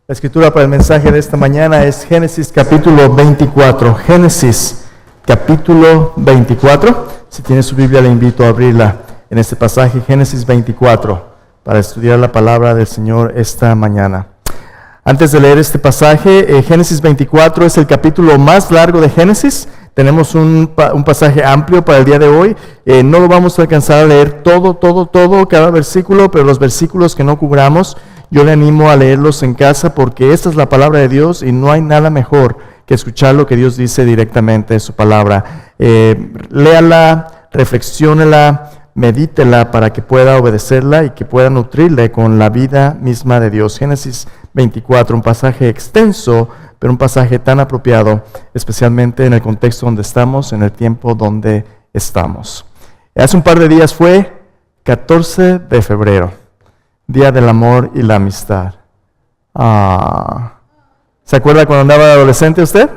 La escritura para el mensaje de esta mañana es Génesis capítulo 24. Génesis capítulo 24. Si tiene su Biblia, le invito a abrirla en este pasaje, Génesis 24, para estudiar la palabra del Señor esta mañana. Antes de leer este pasaje, Génesis 24 es el capítulo más largo de Génesis. Tenemos un pasaje amplio para el día de hoy. No lo vamos a alcanzar a leer todo, cada versículo, pero los versículos que no cubramos, yo le animo a leerlos en casa porque esta es la palabra de Dios y no hay nada mejor que escuchar lo que Dios dice directamente en su palabra. Léala, reflexiónela, medítela para que pueda obedecerla y que pueda nutrirle con la vida misma de Dios. Génesis 24, un pasaje extenso, pero un pasaje tan apropiado, especialmente en el contexto donde estamos, en el tiempo donde estamos. Hace un par de días fue 14 de febrero. Día del amor y la amistad. ¿Se acuerda cuando andaba de adolescente usted?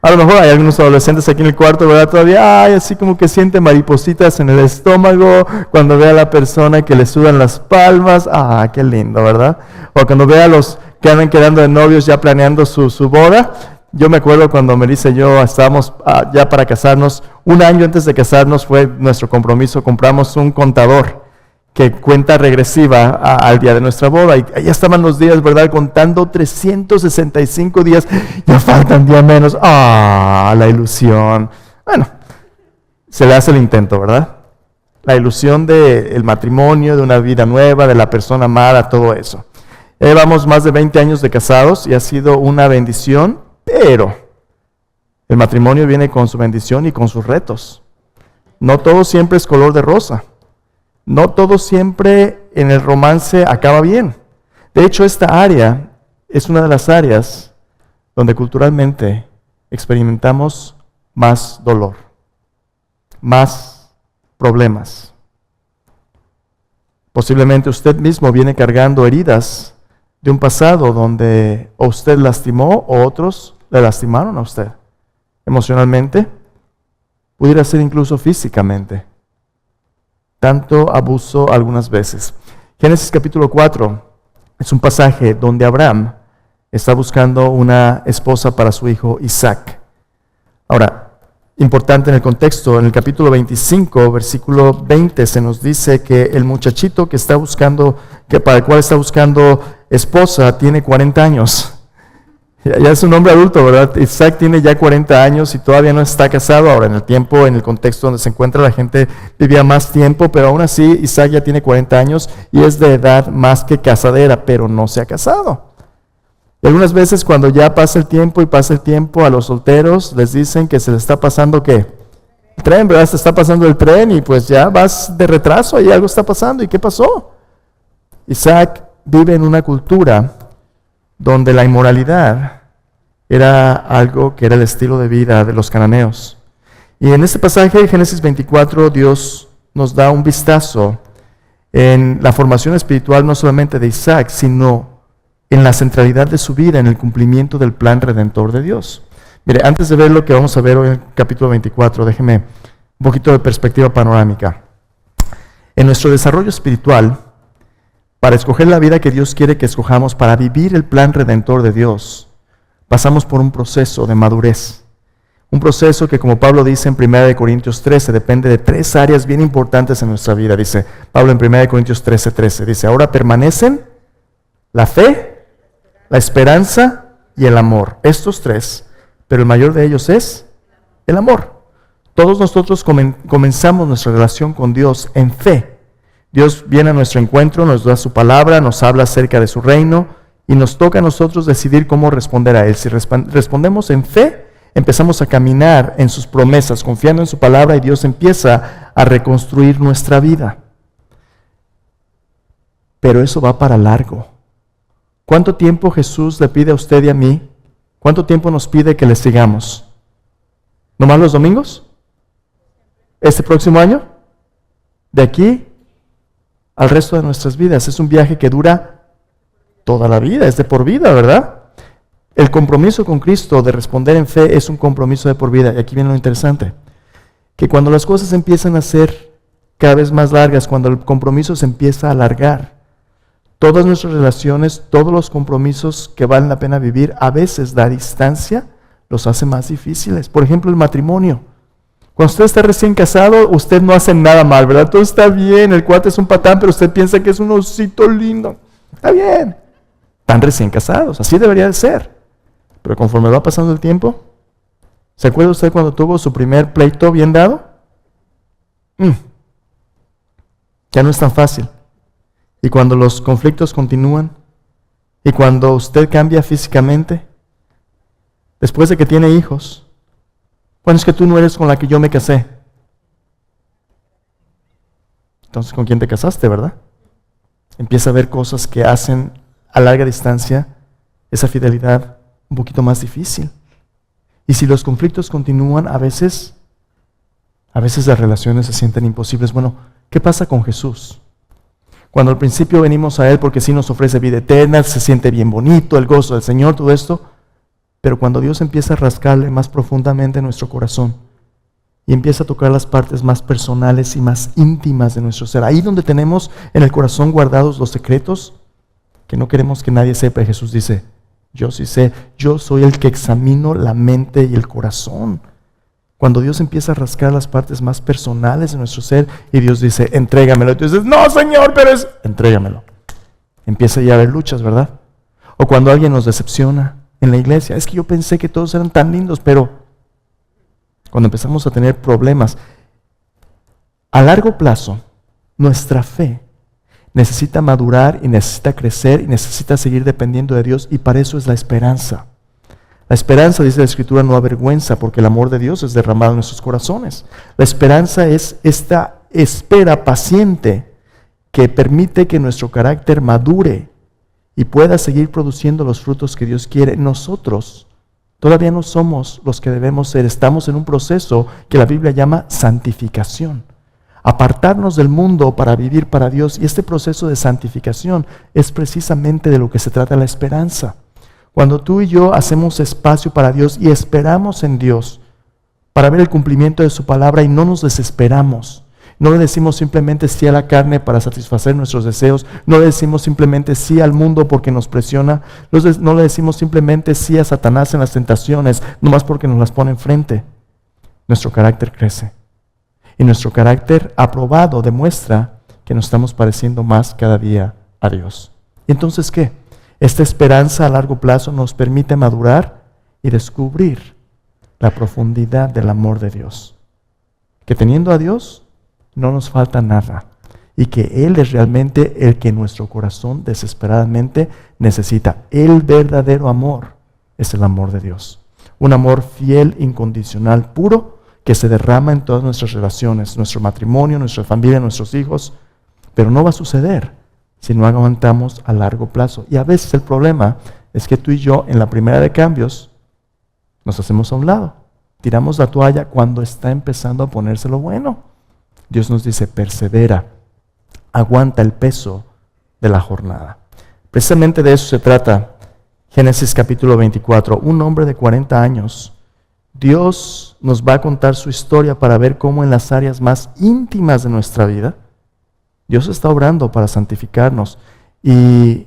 A lo mejor hay algunos adolescentes aquí en el cuarto, ¿verdad? Todavía, así como que siente maripositas en el estómago cuando ve a la persona que le sudan las palmas. Qué lindo, ¿verdad? O cuando ve a los que andan quedando de novios ya planeando su boda. Yo me acuerdo cuando Melissa y yo estábamos ya para casarnos, un año antes de casarnos fue nuestro compromiso, compramos un contador que cuenta regresiva al día de nuestra boda, y ya estaban los días, ¿verdad? Contando 365 días, ya faltan día menos. La ilusión. Bueno, se le hace el intento, ¿verdad? La ilusión del matrimonio, de una vida nueva, de la persona amada, todo eso. Llevamos más de 20 años de casados y ha sido una bendición, pero el matrimonio viene con su bendición y con sus retos. No todo siempre es color de rosa. No todo siempre en el romance acaba bien. De hecho, esta área es una de las áreas donde culturalmente experimentamos más dolor, más problemas. Posiblemente usted mismo viene cargando heridas de un pasado donde o usted lastimó o otros le lastimaron a usted. Emocionalmente, pudiera ser incluso físicamente. Tanto abuso algunas veces. Génesis capítulo 4 es un pasaje donde Abraham está buscando una esposa para su hijo Isaac. Ahora, importante en el contexto, en el capítulo 25, versículo 20, se nos dice que el muchachito para el cual está buscando esposa tiene 40 años. Ya es un hombre adulto, ¿verdad? Isaac tiene ya 40 años y todavía no está casado. Ahora, en el contexto donde se encuentra, la gente vivía más tiempo, pero aún así Isaac ya tiene 40 años y es de edad más que casadera, pero no se ha casado. Y algunas veces cuando ya pasa el tiempo a los solteros les dicen que se les está pasando ¿qué? El tren, ¿verdad? Se está pasando el tren y pues ya vas de retraso y algo está pasando. ¿Y qué pasó? Isaac vive en una cultura donde la inmoralidad era algo que era el estilo de vida de los cananeos. Y en este pasaje de Génesis 24, Dios nos da un vistazo en la formación espiritual no solamente de Isaac, sino en la centralidad de su vida, en el cumplimiento del plan redentor de Dios. Mire, antes de ver lo que vamos a ver hoy en el capítulo 24, déjeme un poquito de perspectiva panorámica. En nuestro desarrollo espiritual, para escoger la vida que Dios quiere que escojamos, para vivir el plan redentor de Dios, pasamos por un proceso de madurez. Un proceso que, como Pablo dice en 1 Corintios 13, depende de 3 áreas bien importantes en nuestra vida. Dice Pablo en 1 Corintios 13, dice, ahora permanecen la fe, la esperanza y el amor. Estos 3, pero el mayor de ellos es el amor. Todos nosotros comenzamos nuestra relación con Dios en fe. Dios viene a nuestro encuentro, nos da su palabra, nos habla acerca de su reino y nos toca a nosotros decidir cómo responder a Él. Si respondemos en fe, empezamos a caminar en sus promesas, confiando en su palabra, y Dios empieza a reconstruir nuestra vida. Pero eso va para largo. ¿Cuánto tiempo Jesús le pide a usted y a mí? ¿Cuánto tiempo nos pide que le sigamos? ¿Nomás los domingos? ¿Este próximo año? ¿De aquí al resto de nuestras vidas? Es un viaje que dura toda la vida, es de por vida, ¿verdad? El compromiso con Cristo de responder en fe es un compromiso de por vida. Y aquí viene lo interesante, que cuando las cosas empiezan a ser cada vez más largas, cuando el compromiso se empieza a alargar, Todas nuestras relaciones, todos los compromisos que valen la pena vivir, a veces la distancia los hace más difíciles. Por ejemplo, el matrimonio. Cuando usted está recién casado, usted no hace nada mal, ¿verdad? Todo está bien, el cuate es un patán, pero usted piensa que es un osito lindo. Está bien. Están recién casados, así debería de ser. Pero conforme va pasando el tiempo, ¿se acuerda usted cuando tuvo su primer pleito bien dado? Ya no es tan fácil. Y cuando los conflictos continúan, y cuando usted cambia físicamente, después de que tiene hijos, bueno, es que tú no eres con la que yo me casé. Entonces, ¿con quién te casaste, verdad? Empieza a ver cosas que hacen a larga distancia esa fidelidad un poquito más difícil. Y si los conflictos continúan, a veces las relaciones se sienten imposibles. Bueno, ¿qué pasa con Jesús? Cuando al principio venimos a Él porque sí nos ofrece vida eterna, se siente bien bonito, el gozo del Señor, todo esto, pero cuando Dios empieza a rascarle más profundamente nuestro corazón y empieza a tocar las partes más personales y más íntimas de nuestro ser, ahí donde tenemos en el corazón guardados los secretos que no queremos que nadie sepa, y Jesús dice, yo sí sé, yo soy el que examino la mente y el corazón. Cuando Dios empieza a rascar las partes más personales de nuestro ser y Dios dice, entrégamelo. Y tú dices, no, Señor, pero entrégamelo. Empieza ya a haber luchas, ¿verdad? O cuando alguien nos decepciona en la iglesia, es que yo pensé que todos eran tan lindos, pero cuando empezamos a tener problemas, a largo plazo, nuestra fe necesita madurar y necesita crecer y necesita seguir dependiendo de Dios, y para eso es la esperanza. La esperanza, dice la Escritura, no avergüenza, porque el amor de Dios es derramado en nuestros corazones. La esperanza es esta espera paciente que permite que nuestro carácter madure y pueda seguir produciendo los frutos que Dios quiere. Nosotros todavía no somos los que debemos ser. Estamos en un proceso que la Biblia llama santificación. Apartarnos del mundo para vivir para Dios. Y este proceso de santificación es precisamente de lo que se trata la esperanza. Cuando tú y yo hacemos espacio para Dios y esperamos en Dios para ver el cumplimiento de su palabra y no nos desesperamos, no le decimos simplemente sí a la carne para satisfacer nuestros deseos, no le decimos simplemente sí al mundo porque nos presiona, no le decimos simplemente sí a Satanás en las tentaciones, nomás porque nos las pone enfrente. Nuestro carácter crece y nuestro carácter aprobado demuestra que nos estamos pareciendo más cada día a Dios. ¿Y entonces qué? Esta esperanza a largo plazo nos permite madurar y descubrir la profundidad del amor de Dios. Que teniendo a Dios no nos falta nada y que Él es realmente el que nuestro corazón desesperadamente necesita. El verdadero amor es el amor de Dios. Un amor fiel, incondicional, puro, que se derrama en todas nuestras relaciones, nuestro matrimonio, nuestra familia, nuestros hijos. Pero no va a suceder si no aguantamos a largo plazo. Y a veces el problema es que tú y yo en la primera de cambios nos hacemos a un lado. Tiramos la toalla cuando está empezando a ponerse lo bueno. Dios nos dice, persevera, aguanta el peso de la jornada. Precisamente de eso se trata Génesis capítulo 24. Un hombre de 40 años, Dios nos va a contar su historia para ver cómo en las áreas más íntimas de nuestra vida, Dios está obrando para santificarnos. Y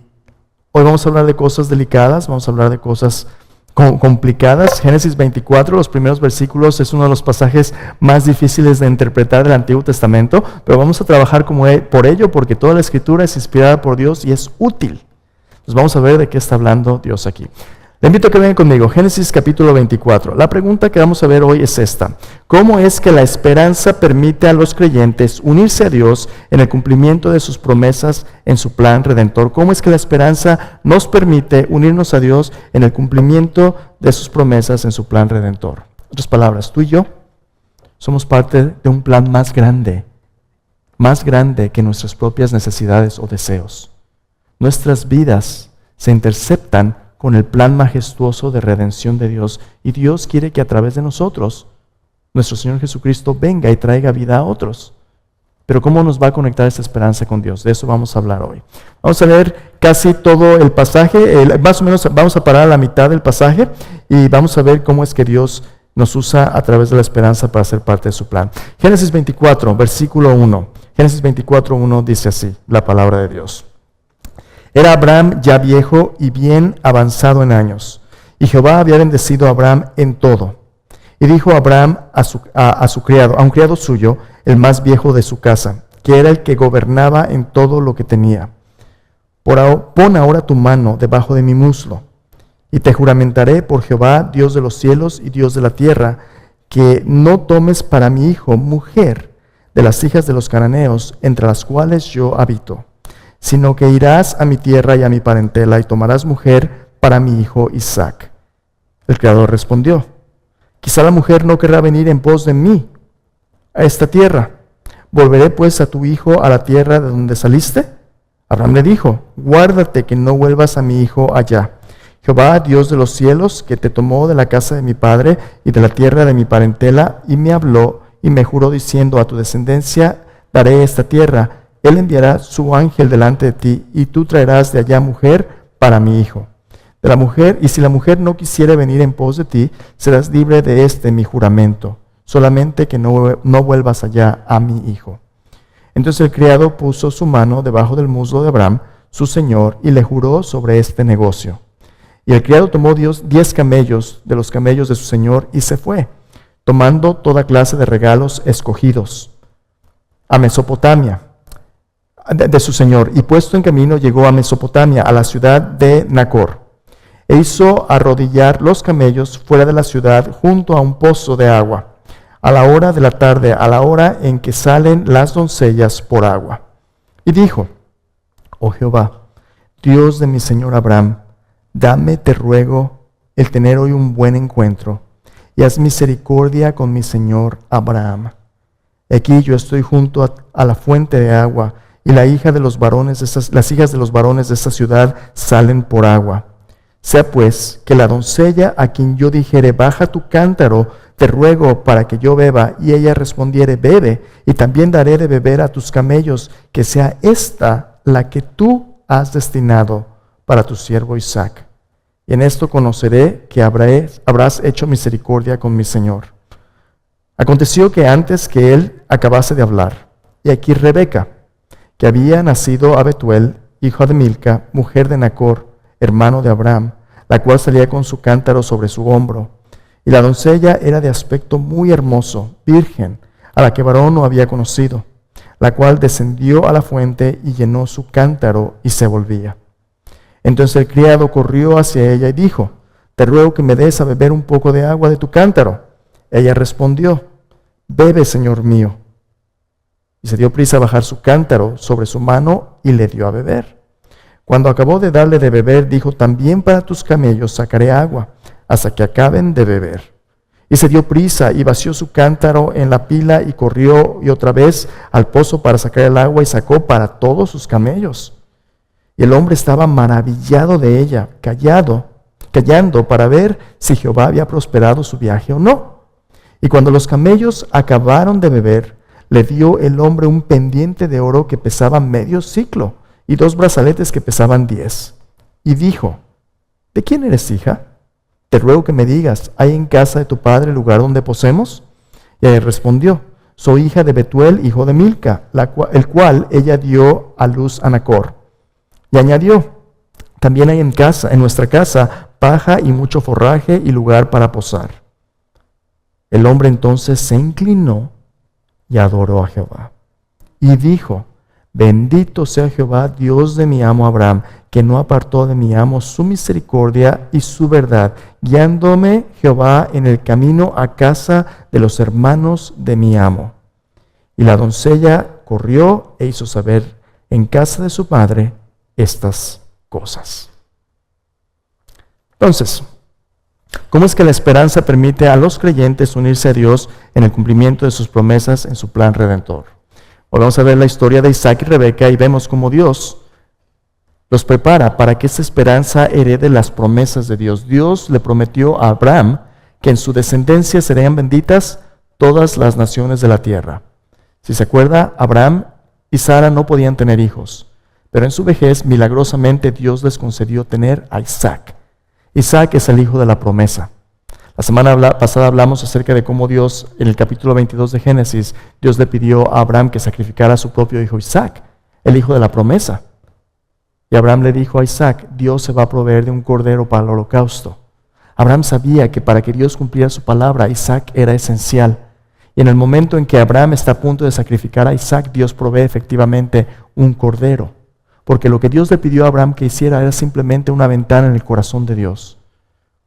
hoy vamos a hablar de cosas delicadas, vamos a hablar de cosas complicadas. Génesis 24, los primeros versículos, es uno de los pasajes más difíciles de interpretar del Antiguo Testamento, pero vamos a trabajar por ello, porque toda la Escritura es inspirada por Dios y es útil. Entonces vamos a ver de qué está hablando Dios aquí. Le invito a que vengan conmigo, Génesis capítulo 24. La pregunta que vamos a ver hoy es esta: ¿cómo es que la esperanza permite a los creyentes unirse a Dios en el cumplimiento de sus promesas en su plan redentor? ¿Cómo es que la esperanza nos permite unirnos a Dios en el cumplimiento de sus promesas en su plan redentor? En otras palabras, tú y yo somos parte de un plan más grande que nuestras propias necesidades o deseos. Nuestras vidas se interceptan con el plan majestuoso de redención de Dios. Y Dios quiere que a través de nosotros, nuestro Señor Jesucristo venga y traiga vida a otros. Pero ¿cómo nos va a conectar esta esperanza con Dios? De eso vamos a hablar hoy. Vamos a leer casi todo el pasaje, más o menos vamos a parar a la mitad del pasaje y vamos a ver cómo es que Dios nos usa a través de la esperanza para ser parte de su plan. Génesis 24, versículo 1. Génesis 24, 1 dice así, la palabra de Dios. Era Abraham ya viejo y bien avanzado en años, y Jehová había bendecido a Abraham en todo. Y dijo Abraham a su criado, a un criado suyo, el más viejo de su casa, que era el que gobernaba en todo lo que tenía: pon ahora tu mano debajo de mi muslo, y te juramentaré por Jehová, Dios de los cielos y Dios de la tierra, que no tomes para mi hijo mujer de las hijas de los cananeos, entre las cuales yo habito, sino que irás a mi tierra y a mi parentela, y tomarás mujer para mi hijo Isaac. El criado respondió: quizá la mujer no querrá venir en pos de mí a esta tierra. ¿Volveré pues a tu hijo a la tierra de donde saliste? Abraham le dijo: guárdate que no vuelvas a mi hijo allá. Jehová, Dios de los cielos, que te tomó de la casa de mi padre y de la tierra de mi parentela, y me habló y me juró diciendo: a tu descendencia daré esta tierra. Él enviará su ángel delante de ti, y tú traerás de allá mujer para mi hijo. De la mujer, y si la mujer no quisiere venir en pos de ti, serás libre de mi juramento, solamente que no vuelvas allá a mi hijo. Entonces el criado puso su mano debajo del muslo de Abraham, su señor, y le juró sobre este negocio. Y el criado tomó 10 camellos de los camellos de su señor y se fue, tomando toda clase de regalos escogidos, a Mesopotamia de su señor. Y puesto en camino llegó a Mesopotamia, a la ciudad de Nacor. E hizo arrodillar los camellos fuera de la ciudad junto a un pozo de agua, a la hora de la tarde, a la hora en que salen las doncellas por agua. Y dijo: oh Jehová, Dios de mi señor Abraham, dame, te ruego, el tener hoy un buen encuentro, y haz misericordia con mi señor Abraham. Aquí yo estoy junto a la fuente de agua, y las hijas de los varones de esta ciudad salen por agua. Sea pues que la doncella a quien yo dijere: baja tu cántaro, te ruego, para que yo beba, y ella respondiere: bebe, y también daré de beber a tus camellos, que sea esta la que tú has destinado para tu siervo Isaac. Y en esto conoceré que habrás hecho misericordia con mi señor. Aconteció que antes que él acabase de hablar, y aquí Rebeca, que había nacido a Betuel, hijo de Milca, mujer de Nacor, hermano de Abraham, la cual salía con su cántaro sobre su hombro. Y la doncella era de aspecto muy hermoso, virgen, a la que varón no había conocido, la cual descendió a la fuente y llenó su cántaro y se volvía. Entonces el criado corrió hacia ella y dijo: te ruego que me des a beber un poco de agua de tu cántaro. Ella respondió: bebe, señor mío. Y se dio prisa a bajar su cántaro sobre su mano y le dio a beber. Cuando acabó de darle de beber, dijo: también para tus camellos sacaré agua, hasta que acaben de beber. Y se dio prisa y vació su cántaro en la pila y corrió y otra vez al pozo para sacar el agua, y sacó para todos sus camellos. Y el hombre estaba maravillado de ella, callando para ver si Jehová había prosperado su viaje o no. Y cuando los camellos acabaron de beber, le dio el hombre un pendiente de oro que pesaba medio siclo, y 2 brazaletes que pesaban 10. Y dijo: ¿de quién eres hija? Te ruego que me digas: ¿hay en casa de tu padre lugar donde posemos? Y ella respondió: soy hija de Betuel, hijo de Milca, el cual ella dio a luz a Nacor. Y añadió: también hay en nuestra casa, paja y mucho forraje y lugar para posar. El hombre entonces se inclinó y adoró a Jehová. Y dijo: bendito sea Jehová, Dios de mi amo Abraham, que no apartó de mi amo su misericordia y su verdad, guiándome Jehová en el camino a casa de los hermanos de mi amo. Y la doncella corrió e hizo saber en casa de su padre estas cosas. Entonces, ¿cómo es que la esperanza permite a los creyentes unirse a Dios en el cumplimiento de sus promesas en su plan redentor? Hoy vamos a ver la historia de Isaac y Rebeca y vemos cómo Dios los prepara para que esta esperanza herede las promesas de Dios. Dios le prometió a Abraham que en su descendencia serían benditas todas las naciones de la tierra. Si se acuerda, Abraham y Sara no podían tener hijos, pero en su vejez milagrosamente Dios les concedió tener a Isaac. Isaac es el hijo de la promesa. La semana pasada hablamos acerca de cómo Dios, en el capítulo 22 de Génesis, Dios le pidió a Abraham que sacrificara a su propio hijo Isaac, el hijo de la promesa. Y Abraham le dijo a Isaac, Dios se va a proveer de un cordero para el holocausto. Abraham sabía que para que Dios cumpliera su palabra, Isaac era esencial. Y en el momento en que Abraham está a punto de sacrificar a Isaac, Dios provee efectivamente un cordero. Porque lo que Dios le pidió a Abraham que hiciera era simplemente una ventana en el corazón de Dios.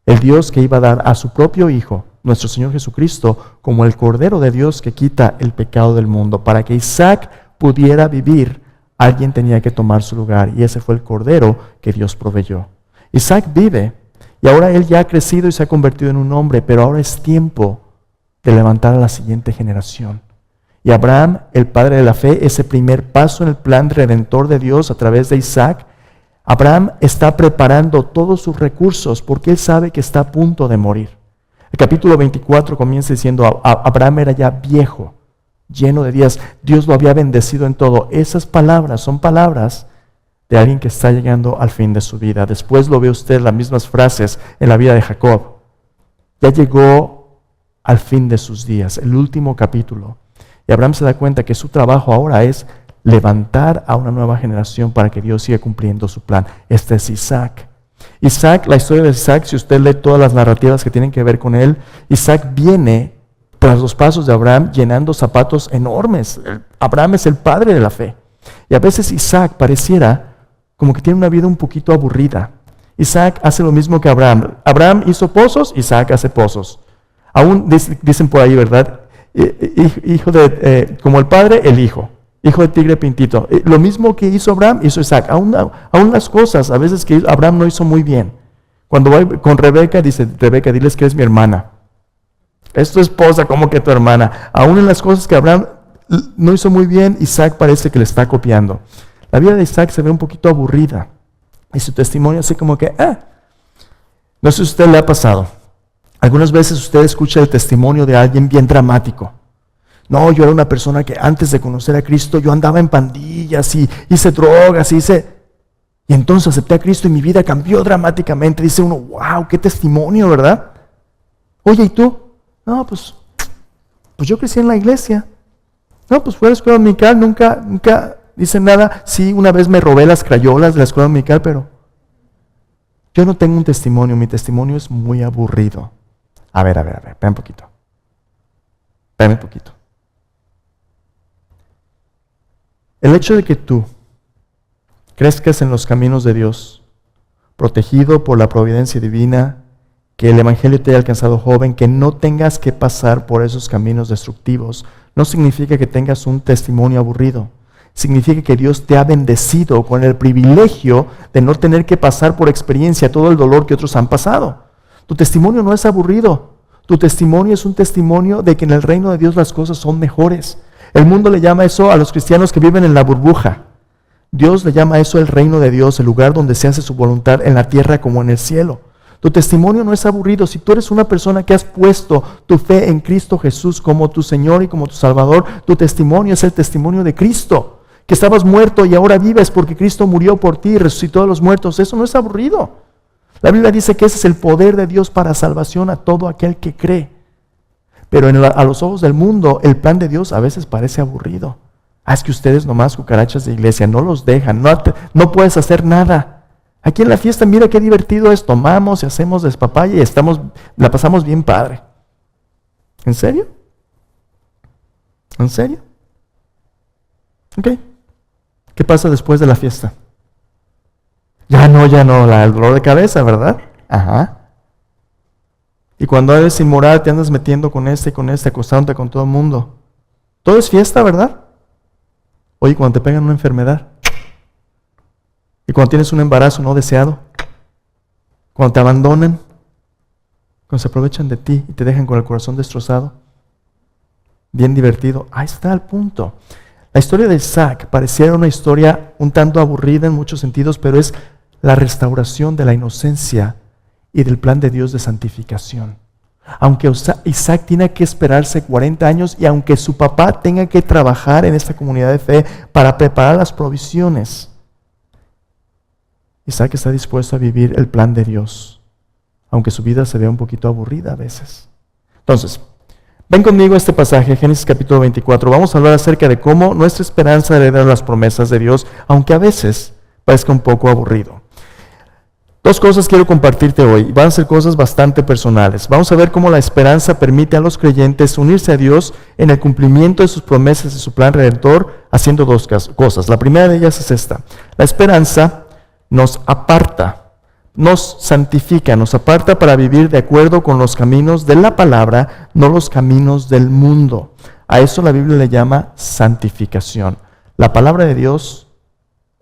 El Dios que iba a dar a su propio Hijo, nuestro Señor Jesucristo, como el Cordero de Dios que quita el pecado del mundo. Para que Isaac pudiera vivir, alguien tenía que tomar su lugar, y ese fue el Cordero que Dios proveyó. Isaac vive, y ahora él ya ha crecido y se ha convertido en un hombre, pero ahora es tiempo de levantar a la siguiente generación. Y Abraham, el padre de la fe, ese primer paso en el plan redentor de Dios a través de Isaac, Abraham está preparando todos sus recursos porque él sabe que está a punto de morir. El capítulo 24 comienza diciendo, Abraham era ya viejo, lleno de días, Dios lo había bendecido en todo. Esas palabras son palabras de alguien que está llegando al fin de su vida. Después lo ve usted las mismas frases en la vida de Jacob. Ya llegó al fin de sus días, el último capítulo. Y Abraham se da cuenta que su trabajo ahora es levantar a una nueva generación para que Dios siga cumpliendo su plan. Este es Isaac. Isaac, la historia de Isaac, si usted lee todas las narrativas que tienen que ver con él, Isaac viene tras los pasos de Abraham llenando zapatos enormes. Abraham es el padre de la fe. Y a veces Isaac pareciera como que tiene una vida un poquito aburrida. Isaac hace lo mismo que Abraham. Abraham hizo pozos, Isaac hace pozos. Aún dicen por ahí, ¿verdad? Hijo de, como el padre, el hijo. Hijo de tigre pintito. Lo mismo que hizo Abraham, hizo Isaac. Aún las cosas, a veces que Abraham no hizo muy bien. Cuando va con Rebeca, dice, Rebeca, diles que es mi hermana. Es tu esposa, ¿cómo que tu hermana? Aún en las cosas que Abraham no hizo muy bien, Isaac parece que le está copiando. La vida de Isaac se ve un poquito aburrida. Y su testimonio así como que, no sé si a usted le ha pasado. Algunas veces usted escucha el testimonio de alguien bien dramático. No, yo era una persona que antes de conocer a Cristo, yo andaba en pandillas y hice drogas, y entonces acepté a Cristo y mi vida cambió dramáticamente. Dice uno, wow, qué testimonio, ¿verdad? Oye, ¿y tú? No, pues yo crecí en la iglesia. No, pues fui a la escuela dominical, nunca dice nada. Sí, una vez me robé las crayolas de la escuela dominical, pero yo no tengo un testimonio, mi testimonio es muy aburrido. A ver, espera un poquito. Espérame un poquito. El hecho de que tú crezcas en los caminos de Dios, protegido por la providencia divina, que el Evangelio te haya alcanzado joven, que no tengas que pasar por esos caminos destructivos, no significa que tengas un testimonio aburrido. Significa que Dios te ha bendecido con el privilegio de no tener que pasar por experiencia todo el dolor que otros han pasado. Tu testimonio no es aburrido. Tu testimonio es un testimonio de que en el reino de Dios las cosas son mejores. El mundo le llama eso a los cristianos que viven en la burbuja. Dios le llama eso el reino de Dios, el lugar donde se hace su voluntad en la tierra como en el cielo. Tu testimonio no es aburrido. Si tú eres una persona que has puesto tu fe en Cristo Jesús como tu Señor y como tu Salvador, tu testimonio es el testimonio de Cristo. Que estabas muerto y ahora vives porque Cristo murió por ti y resucitó a los muertos. Eso no es aburrido. La Biblia dice que ese es el poder de Dios para salvación a todo aquel que cree. Pero a los ojos del mundo, el plan de Dios a veces parece aburrido. Es que ustedes nomás cucarachas de iglesia, no los dejan, no puedes hacer nada. Aquí en la fiesta, mira qué divertido es, tomamos y hacemos despapaya y la pasamos bien padre. ¿En serio? ¿En serio? Ok. ¿Qué pasa después de la fiesta? Ya no, el dolor de cabeza, ¿verdad? Ajá. Y cuando eres inmoral, te andas metiendo con este y con este, acostándote con todo el mundo. Todo es fiesta, ¿verdad? Oye, cuando te pegan una enfermedad. Y cuando tienes un embarazo no deseado. Cuando te abandonan. Cuando se aprovechan de ti y te dejan con el corazón destrozado. Bien divertido. Ahí está el punto. La historia de Isaac pareciera una historia un tanto aburrida en muchos sentidos, pero es la restauración de la inocencia y del plan de Dios de santificación. Aunque Isaac tiene que esperarse 40 años y aunque su papá tenga que trabajar en esta comunidad de fe para preparar las provisiones, Isaac está dispuesto a vivir el plan de Dios, aunque su vida se vea un poquito aburrida a veces. Entonces, ven conmigo a este pasaje, Génesis capítulo 24. Vamos a hablar acerca de cómo nuestra esperanza heredar las promesas de Dios, aunque a veces parezca un poco aburrido. Dos cosas quiero compartirte hoy. Van a ser cosas bastante personales. Vamos a ver cómo la esperanza permite a los creyentes unirse a Dios en el cumplimiento de sus promesas y su plan redentor, haciendo dos cosas. La primera de ellas es esta. La esperanza nos aparta, nos santifica, nos aparta para vivir de acuerdo con los caminos de la palabra, no los caminos del mundo. A eso la Biblia le llama santificación. La palabra de Dios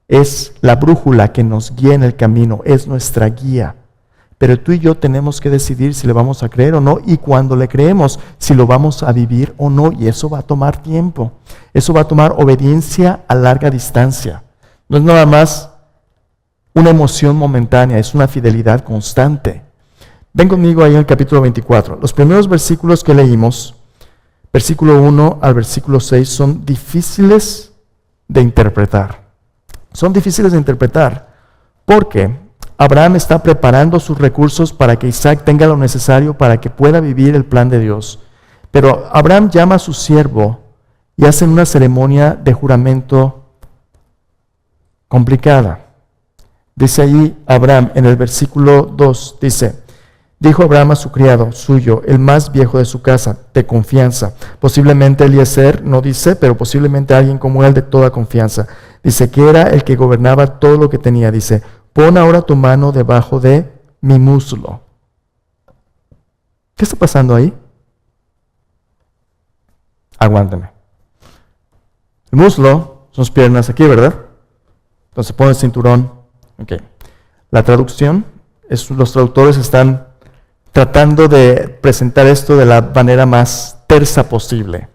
es la brújula que nos guía en el camino, es nuestra guía. Pero tú y yo tenemos que decidir si le vamos a creer o no, y cuando le creemos, si lo vamos a vivir o no, y eso va a tomar tiempo. Eso va a tomar obediencia a larga distancia. No es nada más una emoción momentánea, es una fidelidad constante. Ven conmigo ahí en el capítulo 24. Los primeros versículos que leímos, versículo 1 al versículo 6, son difíciles de interpretar. Son difíciles de interpretar porque Abraham está preparando sus recursos para que Isaac tenga lo necesario para que pueda vivir el plan de Dios. Pero Abraham llama a su siervo y hacen una ceremonia de juramento complicada. Dice allí Abraham en el versículo 2, dijo Abraham a su criado suyo, el más viejo de su casa, de confianza. Posiblemente Eliezer, no dice, pero posiblemente alguien como él de toda confianza. Dice que era el que gobernaba todo lo que tenía. Dice, pon ahora tu mano debajo de mi muslo. ¿Qué está pasando ahí? Aguántame. El muslo son sus piernas aquí, ¿verdad? Entonces pone el cinturón. Okay. La traducción, los traductores están tratando de presentar esto de la manera más tersa posible.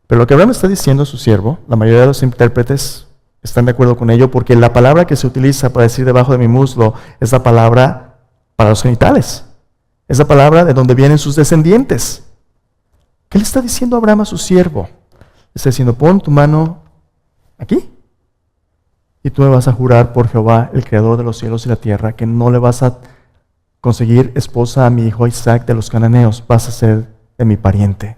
Pero lo que Abraham está diciendo a su siervo, la mayoría de los intérpretes están de acuerdo con ello, porque la palabra que se utiliza para decir debajo de mi muslo es la palabra para los genitales. Es la palabra de donde vienen sus descendientes. ¿Qué le está diciendo Abraham a su siervo? Le está diciendo, pon tu mano aquí y tú me vas a jurar por Jehová, el creador de los cielos y la tierra, que no le vas a conseguir esposa a mi hijo Isaac de los cananeos, vas a ser de mi pariente.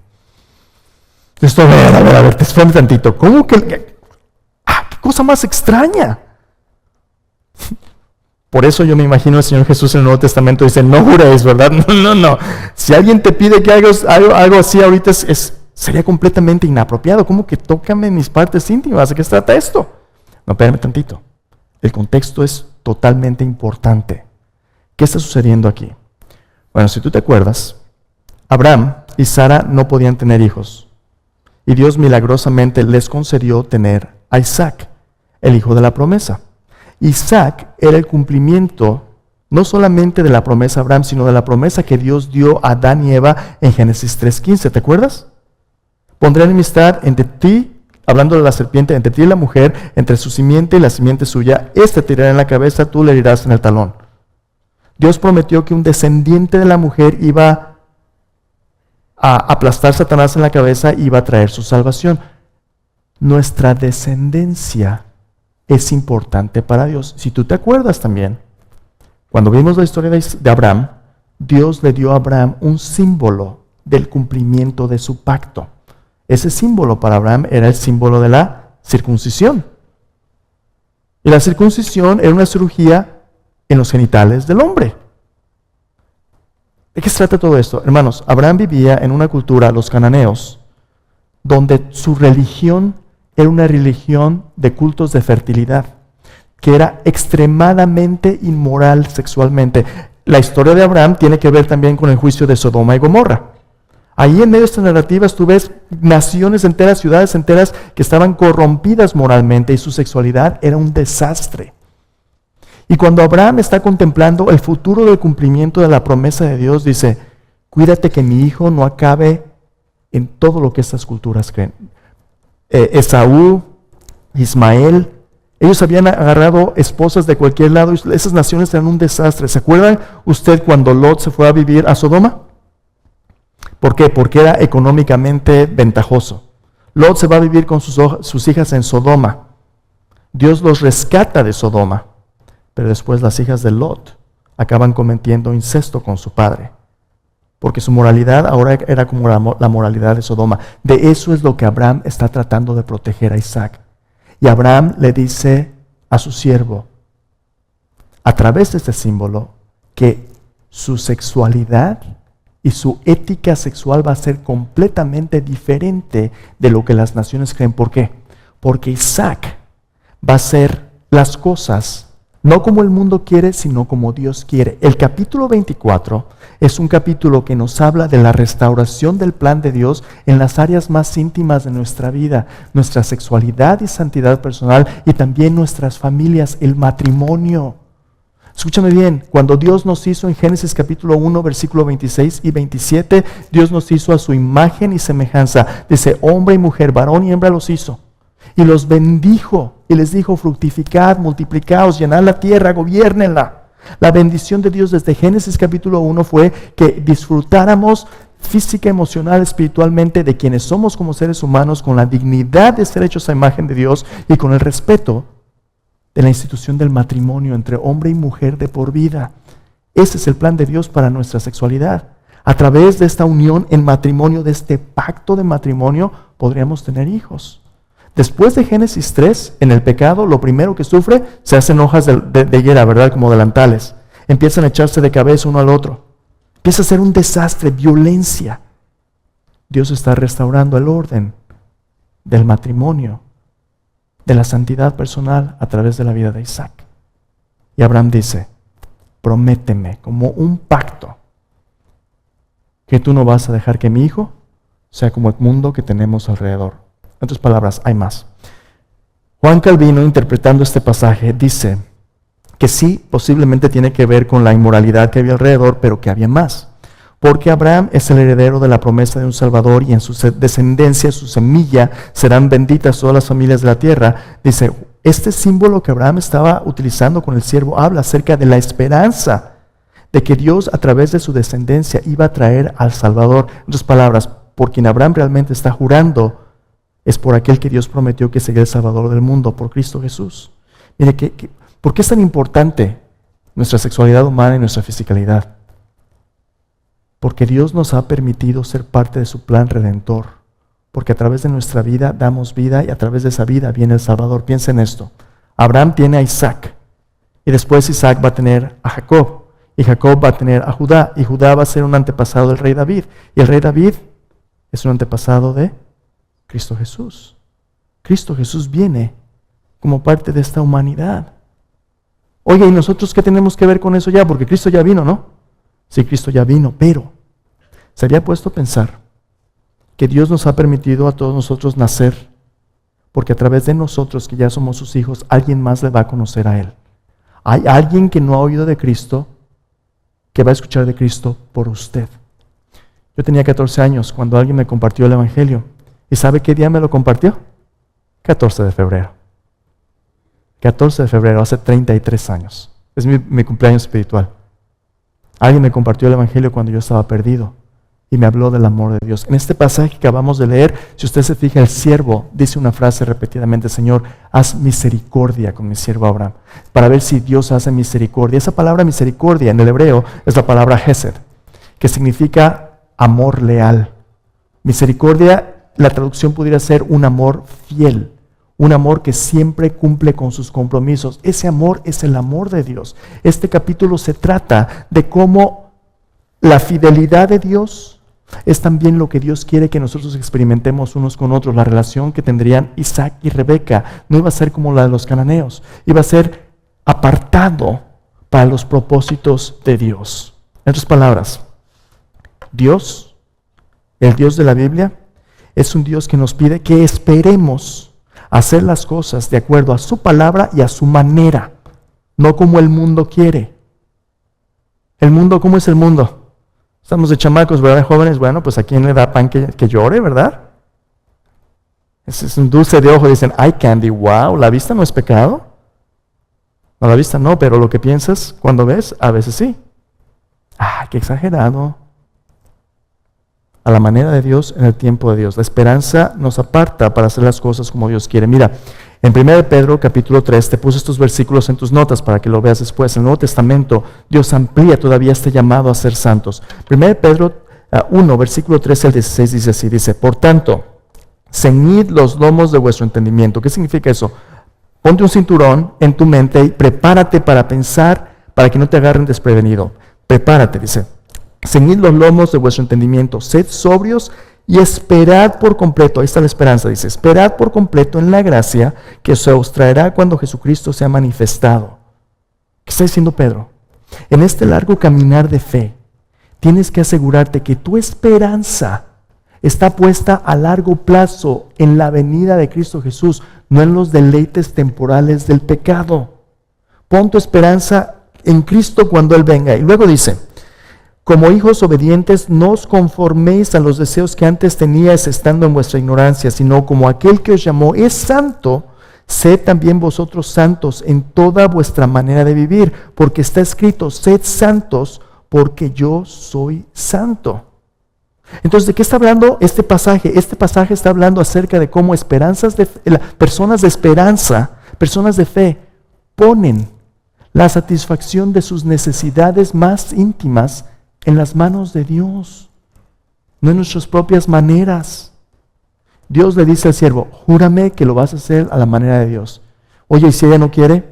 Esto, a ver, te espérame tantito. ¿Cómo que? ¿Qué cosa más extraña? Por eso yo me imagino al Señor Jesús en el Nuevo Testamento dice, no juréis, ¿verdad? No. Si alguien te pide que hagas algo así ahorita, sería completamente inapropiado. ¿Cómo que tócame mis partes íntimas? ¿De qué se trata esto? No, espérame tantito. El contexto es totalmente importante. ¿Qué está sucediendo aquí? Bueno, si tú te acuerdas, Abraham y Sara no podían tener hijos. Y Dios milagrosamente les concedió tener a Isaac, el hijo de la promesa. Isaac era el cumplimiento no solamente de la promesa a Abraham, sino de la promesa que Dios dio a Adán y Eva en Génesis 3:15. ¿Te acuerdas? Pondré enemistad entre ti, hablando de la serpiente, entre ti y la mujer, entre su simiente y la simiente suya. Este te herirá en la cabeza, tú le herirás en el talón. Dios prometió que un descendiente de la mujer iba a aplastar a Satanás en la cabeza y iba a traer su salvación. Nuestra descendencia es importante para Dios. Si tú te acuerdas también, cuando vimos la historia de Abraham, Dios le dio a Abraham un símbolo del cumplimiento de su pacto. Ese símbolo para Abraham era el símbolo de la circuncisión. Y la circuncisión era una cirugía en los genitales del hombre. ¿De qué se trata todo esto? Hermanos, Abraham vivía en una cultura, los cananeos, donde su religión era una religión de cultos de fertilidad, que era extremadamente inmoral sexualmente. La historia de Abraham tiene que ver también con el juicio de Sodoma y Gomorra. Ahí en medio de estas narrativas tú ves naciones enteras, ciudades enteras que estaban corrompidas moralmente y su sexualidad era un desastre. Y cuando Abraham está contemplando el futuro del cumplimiento de la promesa de Dios, dice, cuídate que mi hijo no acabe en todo lo que estas culturas creen. Esaú, Ismael, ellos habían agarrado esposas de cualquier lado y esas naciones eran un desastre. ¿Se acuerdan usted cuando Lot se fue a vivir a Sodoma? ¿Por qué? Porque era económicamente ventajoso. Lot se va a vivir con sus hijas en Sodoma. Dios los rescata de Sodoma. Pero después las hijas de Lot acaban cometiendo incesto con su padre. Porque su moralidad ahora era como la moralidad de Sodoma. De eso es lo que Abraham está tratando de proteger a Isaac. Y Abraham le dice a su siervo, a través de este símbolo, que su sexualidad y su ética sexual va a ser completamente diferente de lo que las naciones creen. ¿Por qué? Porque Isaac va a hacer las cosas no como el mundo quiere, sino como Dios quiere. El capítulo 24 es un capítulo que nos habla de la restauración del plan de Dios en las áreas más íntimas de nuestra vida, nuestra sexualidad y santidad personal, y también nuestras familias, el matrimonio. Escúchame bien, cuando Dios nos hizo en Génesis capítulo 1, versículo 26 y 27, Dios nos hizo a su imagen y semejanza. Dice, hombre y mujer, varón y hembra los hizo. Y los bendijo y les dijo, fructificad, multiplicaos, llenad la tierra, gobiernenla. La bendición de Dios desde Génesis capítulo 1 fue que disfrutáramos física, emocional, espiritualmente de quienes somos como seres humanos, con la dignidad de ser hechos a imagen de Dios y con el respeto de la institución del matrimonio entre hombre y mujer de por vida. Ese es el plan de Dios para nuestra sexualidad. A través de esta unión en matrimonio, de este pacto de matrimonio, podríamos tener hijos. Después de Génesis 3, en el pecado, lo primero que sufre, se hacen hojas de higuera, ¿verdad? Como delantales. Empiezan a echarse de cabeza uno al otro. Empieza a ser un desastre, violencia. Dios está restaurando el orden del matrimonio, de la santidad personal a través de la vida de Isaac. Y Abraham dice, prométeme como un pacto que tú no vas a dejar que mi hijo sea como el mundo que tenemos alrededor. En otras palabras, hay más. Juan Calvino, interpretando este pasaje, dice que sí, posiblemente tiene que ver con la inmoralidad que había alrededor, pero que había más. Porque Abraham es el heredero de la promesa de un Salvador, y en su descendencia, su semilla, serán benditas todas las familias de la tierra. Dice, este símbolo que Abraham estaba utilizando con el siervo habla acerca de la esperanza de que Dios, a través de su descendencia, iba a traer al Salvador. En otras palabras, por quien Abraham realmente está jurando, es por aquel que Dios prometió que sería el Salvador del mundo, por Cristo Jesús. Mire, ¿por qué es tan importante nuestra sexualidad humana y nuestra fisicalidad? Porque Dios nos ha permitido ser parte de su plan redentor. Porque a través de nuestra vida damos vida, y a través de esa vida viene el Salvador. Piensa en esto. Abraham tiene a Isaac, y después Isaac va a tener a Jacob, y Jacob va a tener a Judá, y Judá va a ser un antepasado del rey David, y el rey David es un antepasado de Cristo Jesús. Cristo Jesús viene como parte de esta humanidad. Oye, ¿y nosotros qué tenemos que ver con eso ya? Porque Cristo ya vino, ¿no? Sí, Cristo ya vino, pero se había puesto a pensar que Dios nos ha permitido a todos nosotros nacer, porque a través de nosotros, que ya somos sus hijos, alguien más le va a conocer a Él. Hay alguien que no ha oído de Cristo, que va a escuchar de Cristo por usted. Yo tenía 14 años cuando alguien me compartió el Evangelio. ¿Y sabe qué día me lo compartió? 14 de febrero. 14 de febrero, hace 33 años. Es mi cumpleaños espiritual. Alguien me compartió el Evangelio cuando yo estaba perdido y me habló del amor de Dios. En este pasaje que acabamos de leer, si usted se fija, el siervo dice una frase repetidamente: Señor, haz misericordia con mi siervo Abraham, para ver si Dios hace misericordia. Esa palabra misericordia en el hebreo es la palabra hesed, que significa amor leal. Misericordia, la traducción pudiera ser un amor fiel, un amor que siempre cumple con sus compromisos. Ese amor es el amor de Dios. Este capítulo se trata de cómo la fidelidad de Dios es también lo que Dios quiere que nosotros experimentemos unos con otros. La relación que tendrían Isaac y Rebeca no iba a ser como la de los cananeos, iba a ser apartado para los propósitos de Dios. En otras palabras, Dios, el Dios de la Biblia, es un Dios que nos pide que esperemos hacer las cosas de acuerdo a su palabra y a su manera, no como el mundo quiere. El mundo, ¿cómo es el mundo? Estamos de chamacos, ¿verdad, jóvenes? Bueno, pues a quién le da pan que llore, ¿verdad? Es un dulce de ojo, dicen, eye candy, wow, ¿la vista no es pecado? No, la vista no, pero lo que piensas cuando ves, a veces sí. Ah, qué exagerado. A la manera de Dios, en el tiempo de Dios. La esperanza nos aparta para hacer las cosas como Dios quiere. Mira, en 1 Pedro capítulo 3, te puse estos versículos en tus notas para que lo veas después. En el Nuevo Testamento, Dios amplía todavía este llamado a ser santos. 1 Pedro 1, versículo 13 al 16 dice así, dice, por tanto, ceñid los lomos de vuestro entendimiento. ¿Qué significa eso? Ponte un cinturón en tu mente y prepárate para pensar, para que no te agarren desprevenido. Prepárate, dice. Ceñid los lomos de vuestro entendimiento, sed sobrios y esperad por completo. Ahí está la esperanza, dice. Esperad por completo en la gracia que se os traerá cuando Jesucristo sea manifestado. ¿Qué está diciendo Pedro? En este largo caminar de fe, tienes que asegurarte que tu esperanza está puesta a largo plazo en la venida de Cristo Jesús, no en los deleites temporales del pecado. Pon tu esperanza en Cristo cuando Él venga. Y luego dice, como hijos obedientes, no os conforméis a los deseos que antes teníais estando en vuestra ignorancia, sino como aquel que os llamó es santo, sed también vosotros santos en toda vuestra manera de vivir, porque está escrito, sed santos, porque yo soy santo. Entonces, ¿de qué está hablando este pasaje? Este pasaje está hablando acerca de cómo personas de esperanza, personas de fe, ponen la satisfacción de sus necesidades más íntimas en las manos de Dios, no en nuestras propias maneras. Dios le dice al siervo, júrame que lo vas a hacer a la manera de Dios. Oye, y si ella no quiere,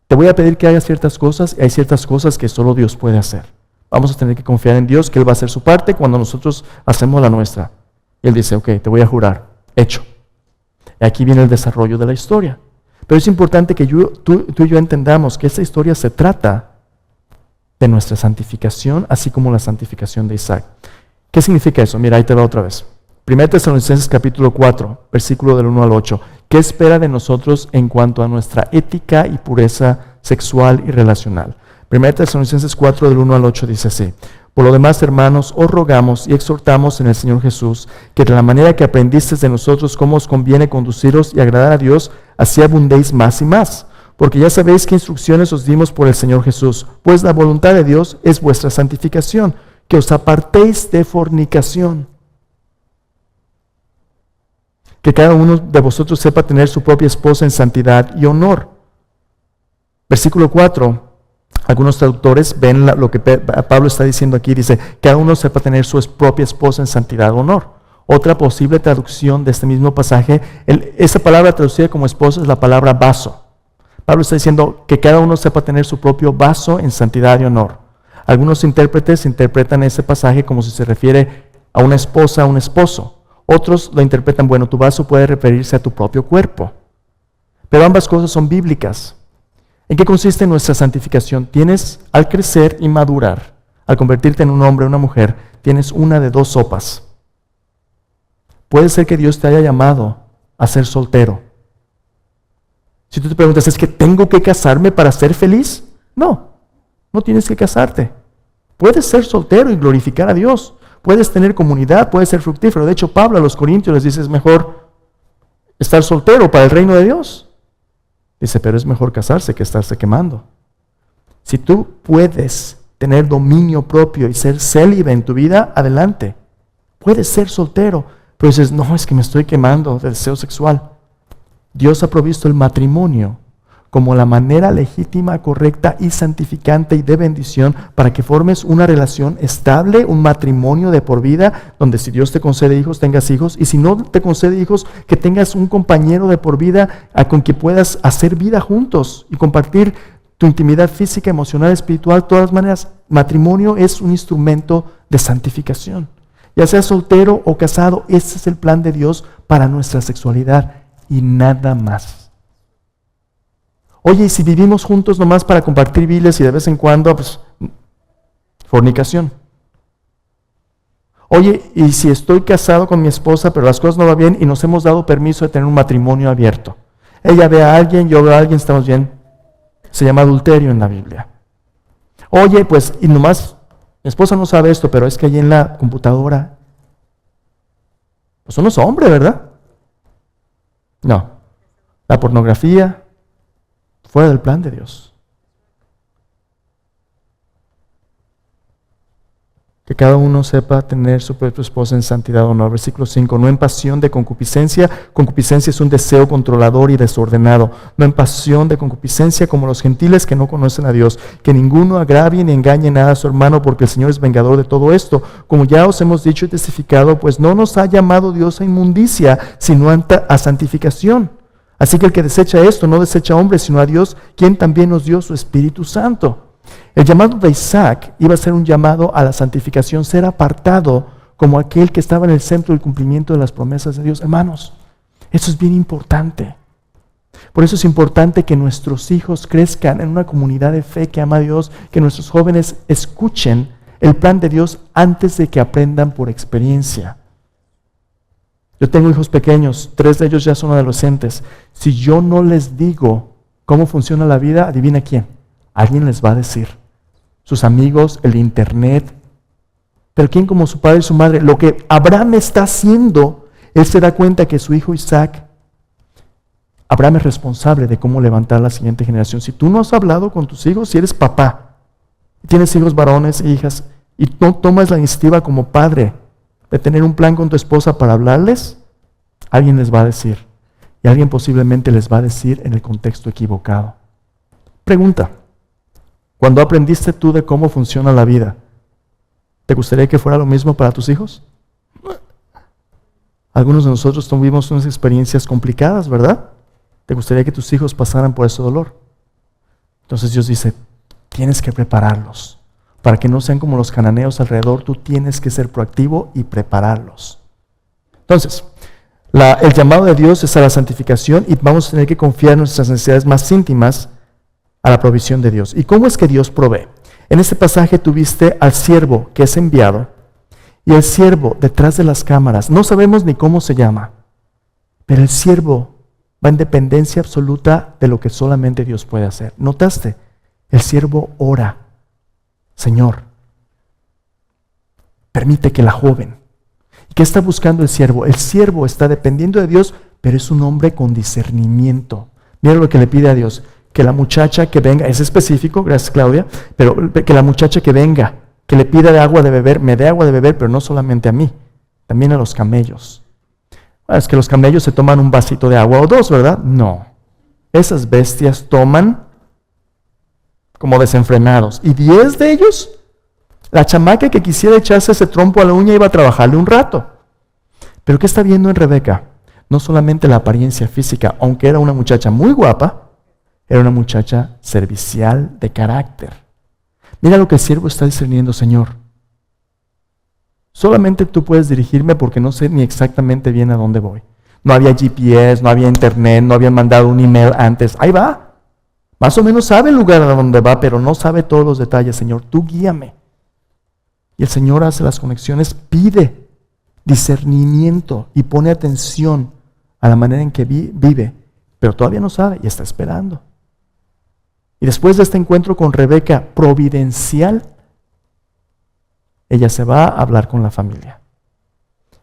te voy a pedir que hagas ciertas cosas, y hay ciertas cosas que solo Dios puede hacer. Vamos a tener que confiar en Dios, que Él va a hacer su parte cuando nosotros hacemos la nuestra. Y Él dice, ok, te voy a jurar, hecho. Y aquí viene el desarrollo de la historia. Pero es importante que tú y yo entendamos que esta historia se trata de nuestra santificación, así como la santificación de Isaac. ¿Qué significa eso? Mira, ahí te va otra vez. 1 Tesalonicenses capítulo 4, versículo del 1 al 8. ¿Qué espera de nosotros en cuanto a nuestra ética y pureza sexual y relacional? 1 Tesalonicenses 4, del 1 al 8 dice así. Por lo demás, hermanos, os rogamos y exhortamos en el Señor Jesús, que de la manera que aprendisteis de nosotros cómo os conviene conduciros y agradar a Dios, así abundéis más y más. Porque ya sabéis qué instrucciones os dimos por el Señor Jesús, pues la voluntad de Dios es vuestra santificación, que os apartéis de fornicación. Que cada uno de vosotros sepa tener su propia esposa en santidad y honor. Versículo 4. Algunos traductores ven lo que Pablo está diciendo aquí, dice, cada uno sepa tener su propia esposa en santidad y honor. Otra posible traducción de este mismo pasaje, esa palabra traducida como esposa es la palabra vaso. Pablo está diciendo que cada uno sepa tener su propio vaso en santidad y honor. Algunos intérpretes interpretan ese pasaje como si se refiere a una esposa, a un esposo. Otros lo interpretan, bueno, tu vaso puede referirse a tu propio cuerpo. Pero ambas cosas son bíblicas. ¿En qué consiste nuestra santificación? Tienes, al crecer y madurar, al convertirte en un hombre o una mujer, tienes una de dos sopas. Puede ser que Dios te haya llamado a ser soltero. Si tú te preguntas, ¿es que tengo que casarme para ser feliz? No, no tienes que casarte. Puedes ser soltero y glorificar a Dios. Puedes tener comunidad, puedes ser fructífero. De hecho, Pablo a los Corintios les dice, es mejor estar soltero para el reino de Dios. Dice, pero es mejor casarse que estarse quemando. Si tú puedes tener dominio propio y ser célibe en tu vida, adelante. Puedes ser soltero, pero dices, no, es que me estoy quemando de deseo sexual. Dios ha provisto el matrimonio como la manera legítima, correcta y santificante y de bendición para que formes una relación estable, un matrimonio de por vida, donde si Dios te concede hijos, tengas hijos, y si no te concede hijos, que tengas un compañero de por vida con quien puedas hacer vida juntos y compartir tu intimidad física, emocional, espiritual. De todas maneras, matrimonio es un instrumento de santificación. Ya sea soltero o casado, ese es el plan de Dios para nuestra sexualidad y nada más. Oye, y si vivimos juntos nomás para compartir viles y de vez en cuando, pues, fornicación. Oye, y si estoy casado con mi esposa, pero las cosas no van bien y nos hemos dado permiso de tener un matrimonio abierto. Ella ve a alguien, yo veo a alguien, estamos bien. Se llama adulterio en la Biblia. Oye, pues, y nomás, mi esposa no sabe esto, pero es que allí en la computadora, pues uno es hombre, ¿verdad? No. La pornografía, fuera del plan de Dios. Que cada uno sepa tener su propia esposa en santidad y honor. Versículo 5, no en pasión de concupiscencia. Concupiscencia es un deseo controlador y desordenado. No en pasión de concupiscencia como los gentiles que no conocen a Dios. Que ninguno agravie ni engañe nada a su hermano, porque el Señor es vengador de todo esto. Como ya os hemos dicho y testificado, pues no nos ha llamado Dios a inmundicia, sino a santificación. Así que el que desecha esto no desecha a hombres, sino a Dios, quien también nos dio su Espíritu Santo. El llamado de Isaac iba a ser un llamado a la santificación, ser apartado como aquel que estaba en el centro del cumplimiento de las promesas de Dios. Hermanos, eso es bien importante. Por eso es importante que nuestros hijos crezcan en una comunidad de fe que ama a Dios, que nuestros jóvenes escuchen el plan de Dios antes de que aprendan por experiencia. Yo tengo hijos pequeños, 3 de ellos ya son adolescentes. Si yo no les digo cómo funciona la vida, adivina quién. Alguien les va a decir. Sus amigos, el internet. Pero quién como su padre y su madre. Lo que Abraham está haciendo, él se da cuenta que su hijo Isaac, Abraham es responsable de cómo levantar la siguiente generación. Si tú no has hablado con tus hijos, si eres papá, tienes hijos varones e hijas, y no tomas la iniciativa como padre de tener un plan con tu esposa para hablarles, alguien les va a decir. Y alguien posiblemente les va a decir en el contexto equivocado. Pregunta, ¿cuando aprendiste tú de cómo funciona la vida, te gustaría que fuera lo mismo para tus hijos? Algunos de nosotros tuvimos unas experiencias complicadas, ¿verdad? ¿Te gustaría que tus hijos pasaran por ese dolor? Entonces Dios dice, tienes que prepararlos. Para que no sean como los cananeos alrededor, tú tienes que ser proactivo y prepararlos. Entonces, el llamado de Dios es a la santificación y vamos a tener que confiar en nuestras necesidades más íntimas a la provisión de Dios. ¿Y cómo es que Dios provee? En este pasaje tuviste al siervo que es enviado y el siervo detrás de las cámaras. No sabemos ni cómo se llama, pero el siervo va en dependencia absoluta de lo que solamente Dios puede hacer. ¿Notaste? El siervo ora. Señor, permite que la joven. ¿Y qué está buscando el siervo? El siervo está dependiendo de Dios, pero es un hombre con discernimiento. Mira lo que le pide a Dios. Que la muchacha que venga, es específico, gracias Claudia, pero que la muchacha que venga, que le pida de agua de beber, me dé agua de beber, pero no solamente a mí, también a los camellos. Bueno, es que los camellos se toman un vasito de agua o 2, ¿verdad? No. Esas bestias toman como desenfrenados. Y 10 de ellos, la chamaca que quisiera echarse ese trompo a la uña iba a trabajarle un rato. Pero ¿qué está viendo en Rebeca? No solamente la apariencia física, aunque era una muchacha muy guapa, era una muchacha servicial de carácter. Mira lo que el siervo está discerniendo, Señor. Solamente tú puedes dirigirme porque no sé ni exactamente bien a dónde voy. No había GPS, no había internet, no habían mandado un email antes. Ahí va. Más o menos sabe el lugar a donde va, pero no sabe todos los detalles. Señor, tú guíame. Y el Señor hace las conexiones, pide discernimiento y pone atención a la manera en que vive, pero todavía no sabe y está esperando. Y después de este encuentro con Rebeca providencial, ella se va a hablar con la familia.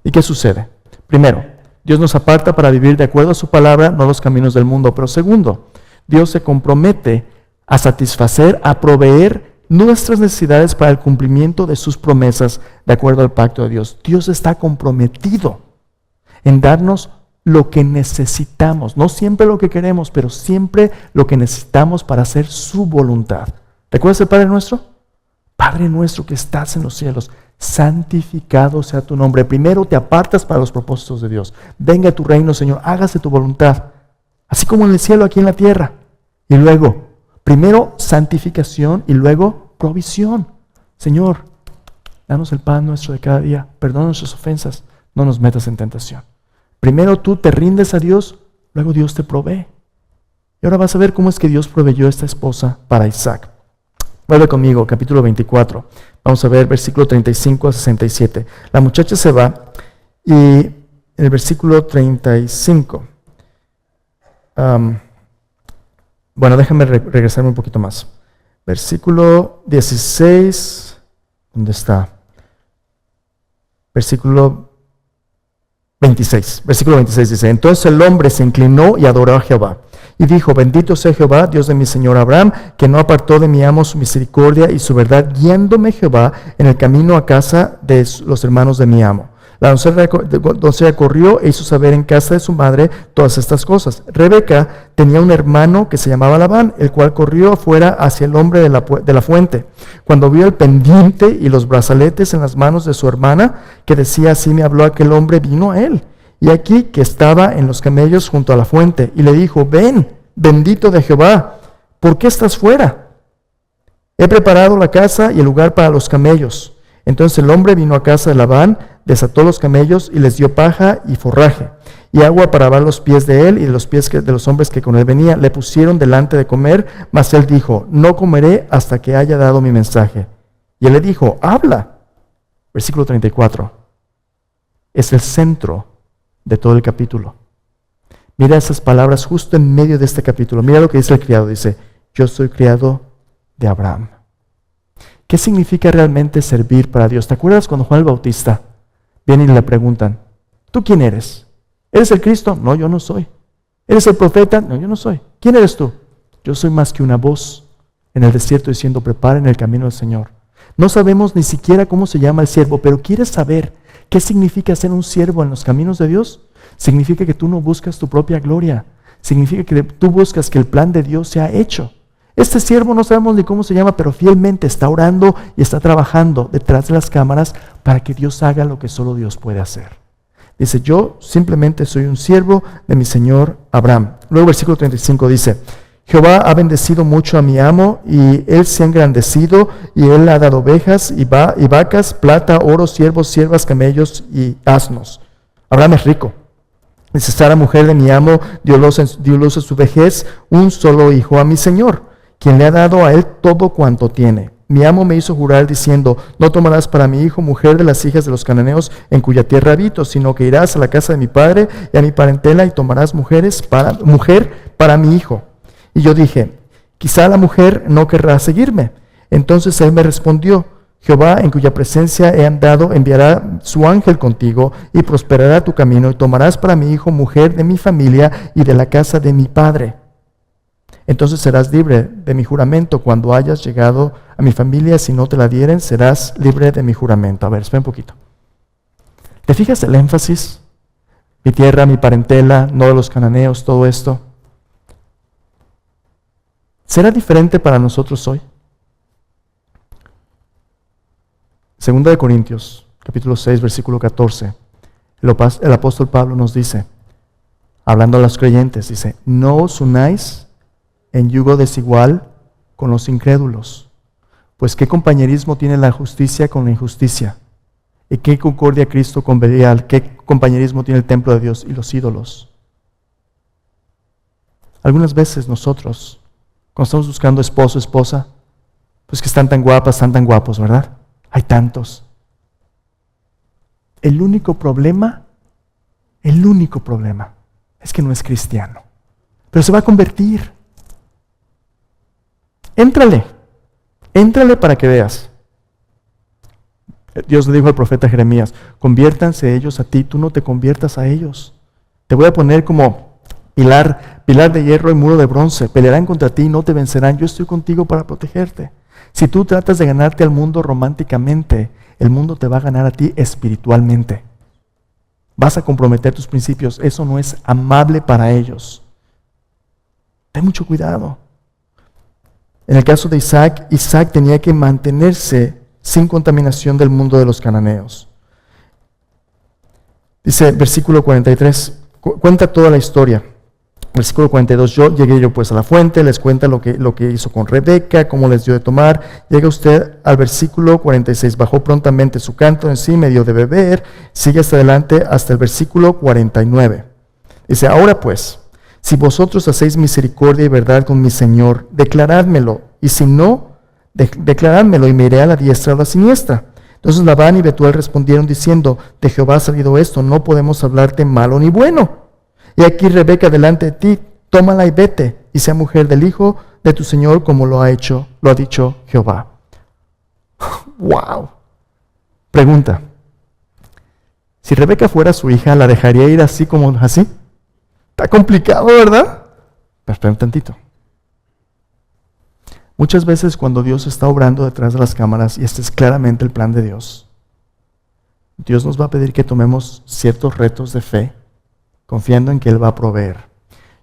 ¿Y qué sucede? Primero, Dios nos aparta para vivir de acuerdo a su palabra, no los caminos del mundo. Pero segundo, Dios se compromete a satisfacer, a proveer nuestras necesidades para el cumplimiento de sus promesas de acuerdo al pacto de Dios. Dios está comprometido en darnos lo que necesitamos, no siempre lo que queremos, pero siempre lo que necesitamos para hacer su voluntad. ¿Recuerdas el Padre nuestro? Padre nuestro que estás en los cielos, santificado sea tu nombre. Primero te apartas para los propósitos de Dios. Venga tu reino, Señor, hágase tu voluntad, así como en el cielo, aquí en la tierra. Y luego, primero santificación y luego provisión. Señor, danos el pan nuestro de cada día, perdona nuestras ofensas, no nos metas en tentación. Primero tú te rindes a Dios, luego Dios te provee. Y ahora vas a ver cómo es que Dios proveyó esta esposa para Isaac. Vuelve conmigo, capítulo 24. Vamos a ver versículo 35 a 67. La muchacha se va y en el versículo 35. Bueno, déjame regresarme un poquito más. Versículo 16. ¿Dónde está? Versículo 26. Versículo 26 dice: Entonces el hombre se inclinó y adoró a Jehová. Y dijo: Bendito sea Jehová, Dios de mi señor Abraham, que no apartó de mi amo su misericordia y su verdad, guiándome Jehová en el camino a casa de los hermanos de mi amo. La doncella corrió e hizo saber en casa de su madre todas estas cosas. Rebeca tenía un hermano que se llamaba Labán, el cual corrió afuera hacia el hombre de la fuente. Cuando vio el pendiente y los brazaletes en las manos de su hermana, que decía: Así me habló aquel hombre, vino a él. y aquí que estaba en los camellos junto a la fuente, y le dijo: ven, bendito de Jehová, ¿por qué estás fuera? He preparado la casa y el lugar para los camellos. Entonces el hombre vino a casa de Labán, desató los camellos y les dio paja y forraje, y agua para lavar los pies de él y de los pies de los hombres que con él venían. Le pusieron delante de comer, mas él dijo: no comeré hasta que haya dado mi mensaje. Y él le dijo: habla. Versículo 34. Es el centro de todo el capítulo. Mira esas palabras justo en medio de este capítulo. Mira lo que dice el criado. Dice: yo soy criado de Abraham. ¿Qué significa realmente servir para Dios? ¿Te acuerdas cuando Juan el Bautista viene y le preguntan: ¿tú quién eres? ¿Eres el Cristo? No, yo no soy. ¿Eres el profeta? No, yo no soy. ¿Quién eres tú? Yo soy más que una voz en el desierto diciendo: preparen el camino del Señor. No sabemos ni siquiera cómo se llama el siervo, pero ¿quieres saber qué significa ser un siervo en los caminos de Dios? Significa que tú no buscas tu propia gloria. Significa que tú buscas que el plan de Dios sea hecho. Este siervo no sabemos ni cómo se llama, pero fielmente está orando y está trabajando detrás de las cámaras para que Dios haga lo que solo Dios puede hacer. Dice: yo simplemente soy un siervo de mi señor Abraham. Luego versículo 35 dice: Jehová ha bendecido mucho a mi amo, y él se ha engrandecido, y él ha dado ovejas y vacas, plata, oro, siervos, siervas, camellos y asnos. Abraham es rico. Dice: Sara, mujer de mi amo, dio luz en su vejez un solo hijo a mi señor, quien le ha dado a él todo cuanto tiene. Mi amo me hizo jurar diciendo: no tomarás para mi hijo mujer de las hijas de los cananeos en cuya tierra habito, sino que irás a la casa de mi padre y a mi parentela y tomarás mujer para mi hijo. Y yo dije: quizá la mujer no querrá seguirme. Entonces él me respondió: Jehová, en cuya presencia he andado, enviará su ángel contigo y prosperará tu camino, y tomarás para mi hijo mujer de mi familia y de la casa de mi padre. Entonces serás libre de mi juramento cuando hayas llegado a mi familia. Si no te la dieren, serás libre de mi juramento. A ver, espera un poquito. ¿Te fijas el énfasis? Mi tierra, mi parentela, no de los cananeos, todo esto. ¿Será diferente para nosotros hoy? Segunda de Corintios, capítulo 6, versículo 14. El apóstol Pablo nos dice, hablando a los creyentes, dice: no os unáis en yugo desigual con los incrédulos, pues qué compañerismo tiene la justicia con la injusticia, y qué concordia Cristo con Belial, qué compañerismo tiene el templo de Dios y los ídolos. Algunas veces nosotros, cuando estamos buscando esposo, esposa, pues que están tan guapas, están tan guapos, ¿verdad? Hay tantos. El único problema es que no es cristiano, pero se va a convertir. Éntrale para que veas. Dios le dijo al profeta Jeremías: conviértanse ellos a ti, tú no te conviertas a ellos. Te voy a poner como pilar de hierro y muro de bronce. Pelearán contra ti y no te vencerán. Yo estoy contigo para protegerte. Si tú tratas de ganarte al mundo románticamente, el mundo te va a ganar a ti espiritualmente. Vas a comprometer tus principios. Eso no es amable para ellos. Ten mucho cuidado. En el caso de Isaac tenía que mantenerse sin contaminación del mundo de los cananeos. Dice versículo 43, cuenta toda la historia. Versículo 42, llegué yo pues a la fuente, les cuenta lo que hizo con Rebeca, cómo les dio de tomar. Llega usted al versículo 46, bajó prontamente su canto en sí, me dio de beber. Sigue hasta adelante hasta el versículo 49. Dice: ahora pues, si vosotros hacéis misericordia y verdad con mi Señor, declarádmelo, y si no, declarádmelo, y me iré a la diestra o a la siniestra. Entonces Labán y Betuel respondieron diciendo: de Jehová ha salido esto, no podemos hablarte malo ni bueno. Y aquí Rebeca delante de ti, tómala y vete, y sea mujer del hijo de tu Señor, como lo ha dicho Jehová. ¡Wow! Pregunta: si Rebeca fuera su hija, ¿la dejaría ir así como así? Está complicado, ¿verdad? Pero espera un tantito. Muchas veces cuando Dios está obrando detrás de las cámaras, y este es claramente el plan de Dios, Dios nos va a pedir que tomemos ciertos retos de fe, confiando en que Él va a proveer.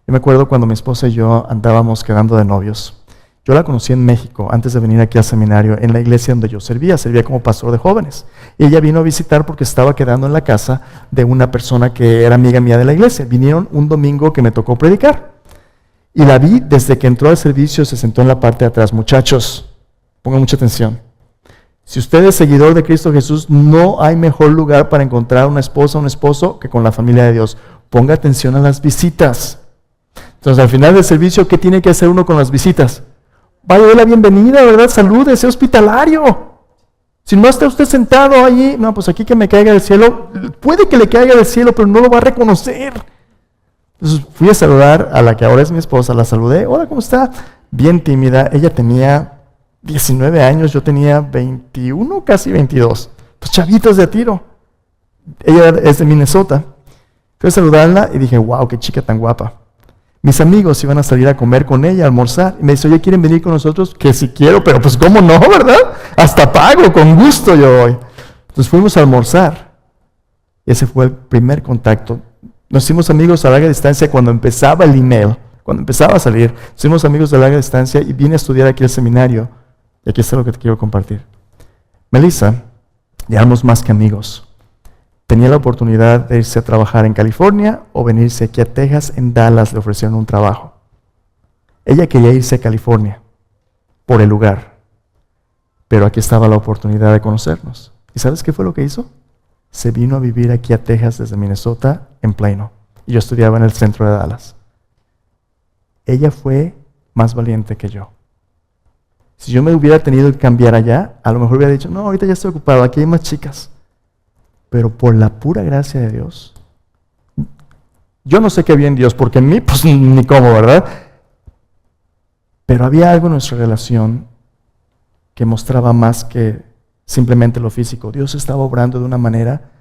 Yo me acuerdo cuando mi esposa y yo andábamos quedando de novios, Yo la conocí en México antes de venir aquí al seminario, en la iglesia donde yo servía como pastor de jóvenes. Y ella vino a visitar porque estaba quedando en la casa de una persona que era amiga mía de la iglesia. Vinieron un domingo que me tocó predicar. Y la vi desde que entró al servicio, se sentó en la parte de atrás. Muchachos, pongan mucha atención. Si usted es seguidor de Cristo Jesús, no hay mejor lugar para encontrar una esposa o un esposo que con la familia de Dios. Ponga atención a las visitas. Entonces, al final del servicio, ¿qué tiene que hacer uno con las visitas? Vaya, dé la bienvenida, ¿verdad? Salude, sea hospitalario. Si no está usted sentado ahí, no, pues aquí que me caiga del cielo. Puede que le caiga del cielo, pero no lo va a reconocer. Entonces, fui a saludar a la que ahora es mi esposa, la saludé. Hola, ¿cómo está? Bien tímida. Ella tenía 19 años, yo tenía 21, casi 22. Pues chavitos de a tiro. Ella es de Minnesota. Fui a saludarla y dije, wow, qué chica tan guapa. Mis amigos iban a salir a comer con ella, a almorzar. Y me dice, oye, ¿quieren venir con nosotros? Que sí quiero, pero pues cómo no, ¿verdad? Hasta pago, con gusto yo voy. Entonces fuimos a almorzar. Y ese fue el primer contacto. Nos hicimos amigos a larga distancia cuando empezaba el email, cuando empezaba a salir. Nos hicimos amigos de larga distancia y vine a estudiar aquí al seminario. Y aquí está lo que te quiero compartir. Melissa, ya éramos más que amigos. Tenía la oportunidad de irse a trabajar en California o venirse aquí a Texas. En Dallas le ofrecieron un trabajo. Ella quería irse a California por el lugar, pero aquí estaba la oportunidad de conocernos. ¿Y sabes qué fue lo que hizo? Se vino a vivir aquí a Texas desde Minnesota, en Plano. Y yo estudiaba en el centro de Dallas. Ella fue más valiente que yo. Si yo me hubiera tenido que cambiar allá, a lo mejor hubiera dicho, no, ahorita ya estoy ocupado, aquí hay más chicas. Pero por la pura gracia de Dios, yo no sé qué había en Dios, porque en mí, pues ni cómo, ¿verdad? Pero había algo en nuestra relación que mostraba más que simplemente lo físico. Dios estaba obrando de una manera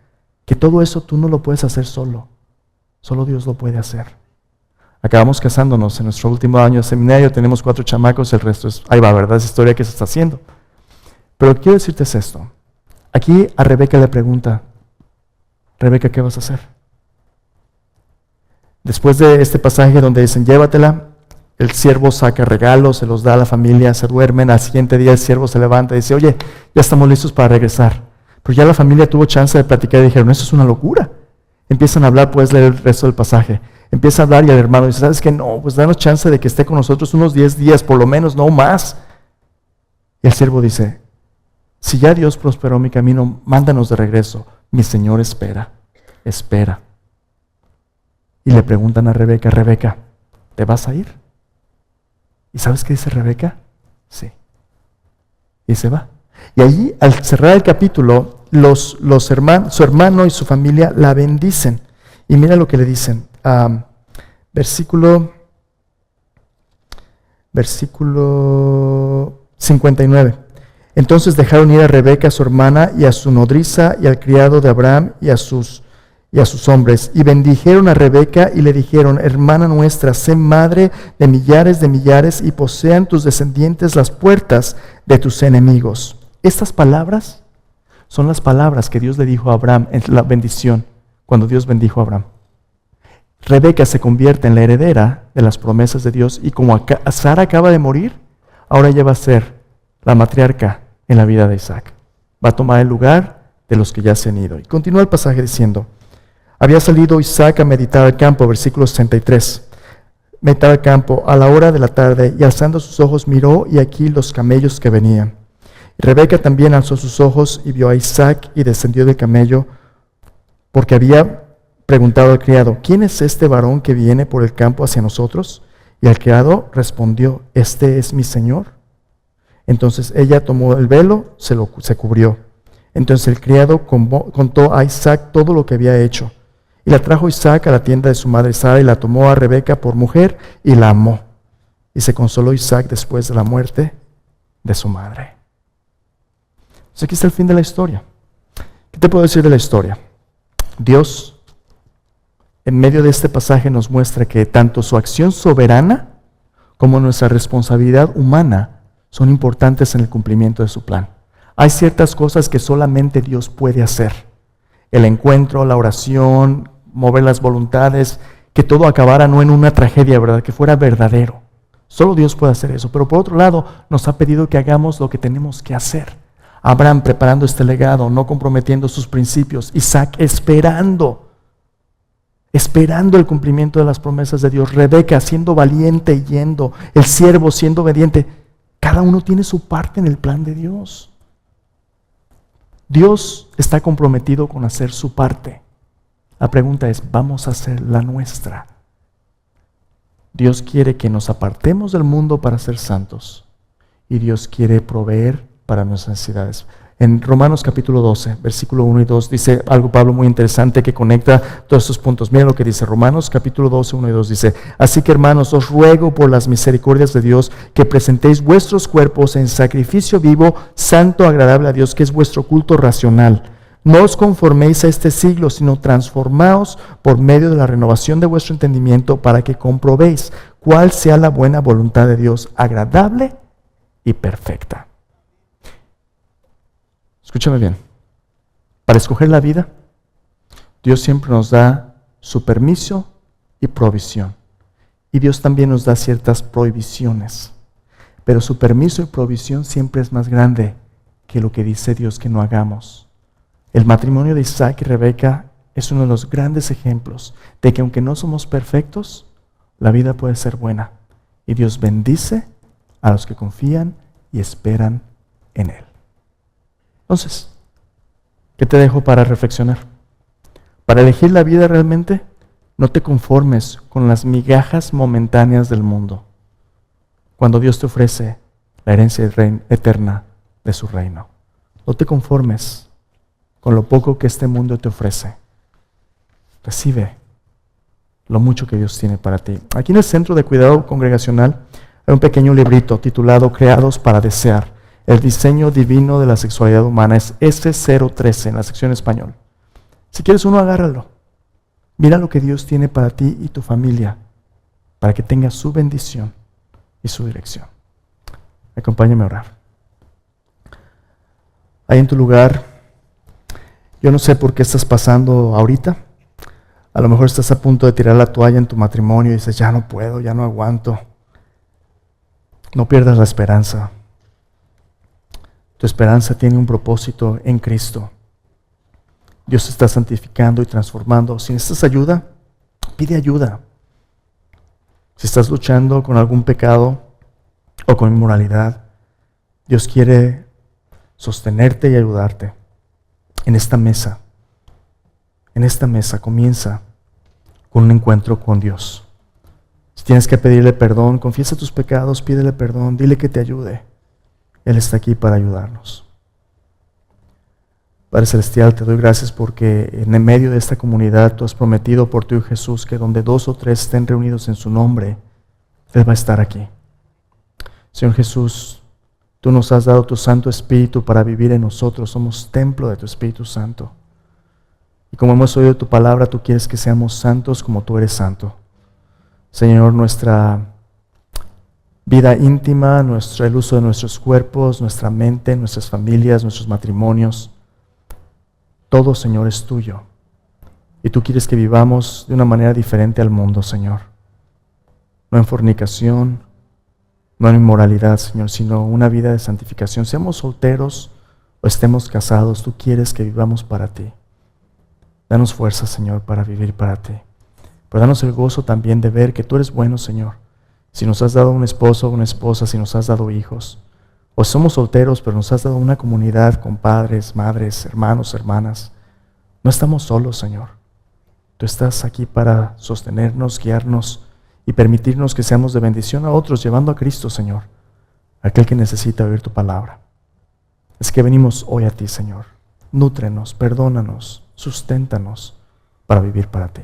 que todo eso tú no lo puedes hacer solo. Solo Dios lo puede hacer. Acabamos casándonos en nuestro último año de seminario, tenemos 4 chamacos, el resto es, ahí va, ¿verdad? Es historia que se está haciendo. Pero quiero decirte es esto. Aquí a Rebeca le pregunta, Rebeca, ¿qué vas a hacer? Después de este pasaje donde dicen, llévatela, el siervo saca regalos, se los da a la familia, se duermen, al siguiente día el siervo se levanta y dice, oye, ya estamos listos para regresar. Pero ya la familia tuvo chance de platicar y dijeron, eso es una locura. Empiezan a hablar, puedes leer el resto del pasaje. Empieza a hablar y el hermano dice, ¿sabes qué? No, pues danos chance de que esté con nosotros unos 10 días, por lo menos, no más. Y el siervo dice, si ya Dios prosperó mi camino, mándanos de regreso. Mi Señor espera. Y le preguntan a Rebeca, Rebeca, ¿te vas a ir? ¿Y sabes qué dice Rebeca? Sí. Y se va. Y allí, al cerrar el capítulo, su hermano y su familia la bendicen. Y mira lo que le dicen. Versículo 59. Entonces dejaron ir a Rebeca, su hermana, y a su nodriza, y al criado de Abraham, y a sus hombres. Y bendijeron a Rebeca y le dijeron, hermana nuestra, sé madre de millares, y posean tus descendientes las puertas de tus enemigos. Estas palabras son las palabras que Dios le dijo a Abraham en la bendición, cuando Dios bendijo a Abraham. Rebeca se convierte en la heredera de las promesas de Dios, y como Sara acaba de morir, ahora ella va a ser la matriarca en la vida de Isaac. Va a tomar el lugar de los que ya se han ido. Y continúa el pasaje diciendo, había salido Isaac a meditar al campo, versículo 63. Meditar al campo a la hora de la tarde, y alzando sus ojos miró, y aquí los camellos que venían. Y Rebeca también alzó sus ojos y vio a Isaac, y descendió del camello, porque había preguntado al criado, ¿quién es este varón que viene por el campo hacia nosotros? Y el criado respondió, este es mi señor. Entonces ella tomó el velo, se cubrió. Entonces el criado contó a Isaac todo lo que había hecho. Y la trajo Isaac a la tienda de su madre Sara, y la tomó a Rebeca por mujer, y la amó. Y se consoló Isaac después de la muerte de su madre. Entonces aquí está el fin de la historia. ¿Qué te puedo decir de la historia? Dios, en medio de este pasaje, nos muestra que tanto su acción soberana como nuestra responsabilidad humana son importantes en el cumplimiento de su plan. Hay ciertas cosas que solamente Dios puede hacer. El encuentro, la oración, mover las voluntades, que todo acabara no en una tragedia, ¿verdad? Que fuera verdadero. Solo Dios puede hacer eso. Pero por otro lado, nos ha pedido que hagamos lo que tenemos que hacer. Abraham preparando este legado, no comprometiendo sus principios. Isaac esperando el cumplimiento de las promesas de Dios. Rebeca siendo valiente y yendo. El siervo siendo obediente. Cada uno tiene su parte en el plan de Dios. Dios está comprometido con hacer su parte. La pregunta es, ¿vamos a hacer la nuestra? Dios quiere que nos apartemos del mundo para ser santos. Y Dios quiere proveer para nuestras necesidades. En Romanos capítulo 12, versículo 1 y 2, dice algo Pablo muy interesante que conecta todos estos puntos. Miren lo que dice Romanos capítulo 12, 1 y 2, dice: así que, hermanos, os ruego por las misericordias de Dios que presentéis vuestros cuerpos en sacrificio vivo, santo, agradable a Dios, que es vuestro culto racional. No os conforméis a este siglo, sino transformaos por medio de la renovación de vuestro entendimiento, para que comprobéis cuál sea la buena voluntad de Dios, agradable y perfecta. Escúchame bien. Para escoger la vida, Dios siempre nos da su permiso y provisión. Y Dios también nos da ciertas prohibiciones. Pero su permiso y provisión siempre es más grande que lo que dice Dios que no hagamos. El matrimonio de Isaac y Rebeca es uno de los grandes ejemplos de que aunque no somos perfectos, la vida puede ser buena. Y Dios bendice a los que confían y esperan en Él. Entonces, ¿qué te dejo para reflexionar? Para elegir la vida realmente, no te conformes con las migajas momentáneas del mundo, cuando Dios te ofrece la herencia eterna de su reino. No te conformes con lo poco que este mundo te ofrece. Recibe lo mucho que Dios tiene para ti. Aquí en el Centro de Cuidado Congregacional hay un pequeño librito titulado Creados para Desear. El diseño divino de la sexualidad humana. Es S013 en la sección español. Si quieres uno, agárralo. Mira lo que Dios tiene para ti y tu familia, para que tengas su bendición y su dirección. Acompáñame a orar. Ahí en tu lugar, yo no sé por qué estás pasando ahorita. A lo mejor estás a punto de tirar la toalla en tu matrimonio y dices, ya no puedo, ya no aguanto. No pierdas la esperanza. Tu esperanza tiene un propósito en Cristo. Dios te está santificando y transformando. Si necesitas ayuda, pide ayuda. Si estás luchando con algún pecado o con inmoralidad, Dios quiere sostenerte y ayudarte. En esta mesa comienza con un encuentro con Dios. Si tienes que pedirle perdón, confiesa tus pecados, pídele perdón, dile que te ayude. Él está aquí para ayudarnos. Padre Celestial, te doy gracias porque en el medio de esta comunidad tú has prometido por tu Hijo Jesús que donde 2 o 3 estén reunidos en su nombre, Él va a estar aquí. Señor Jesús, tú nos has dado tu Santo Espíritu para vivir en nosotros. Somos templo de tu Espíritu Santo. Y como hemos oído tu palabra, tú quieres que seamos santos como tú eres santo. Señor, nuestra vida íntima, el uso de nuestros cuerpos, nuestra mente, nuestras familias, nuestros matrimonios, todo, Señor, es tuyo. Y tú quieres que vivamos de una manera diferente al mundo, Señor. No en fornicación, no en inmoralidad, Señor, sino una vida de santificación. Seamos solteros o estemos casados, tú quieres que vivamos para ti. Danos fuerza, Señor, para vivir para ti. Pero danos el gozo también de ver que tú eres bueno, Señor. Si nos has dado un esposo o una esposa, si nos has dado hijos, o somos solteros, pero nos has dado una comunidad con padres, madres, hermanos, hermanas, no estamos solos, Señor. Tú estás aquí para sostenernos, guiarnos y permitirnos que seamos de bendición a otros, llevando a Cristo, Señor, aquel que necesita oír tu palabra. Es que venimos hoy a ti, Señor. Nútrenos, perdónanos, susténtanos para vivir para ti.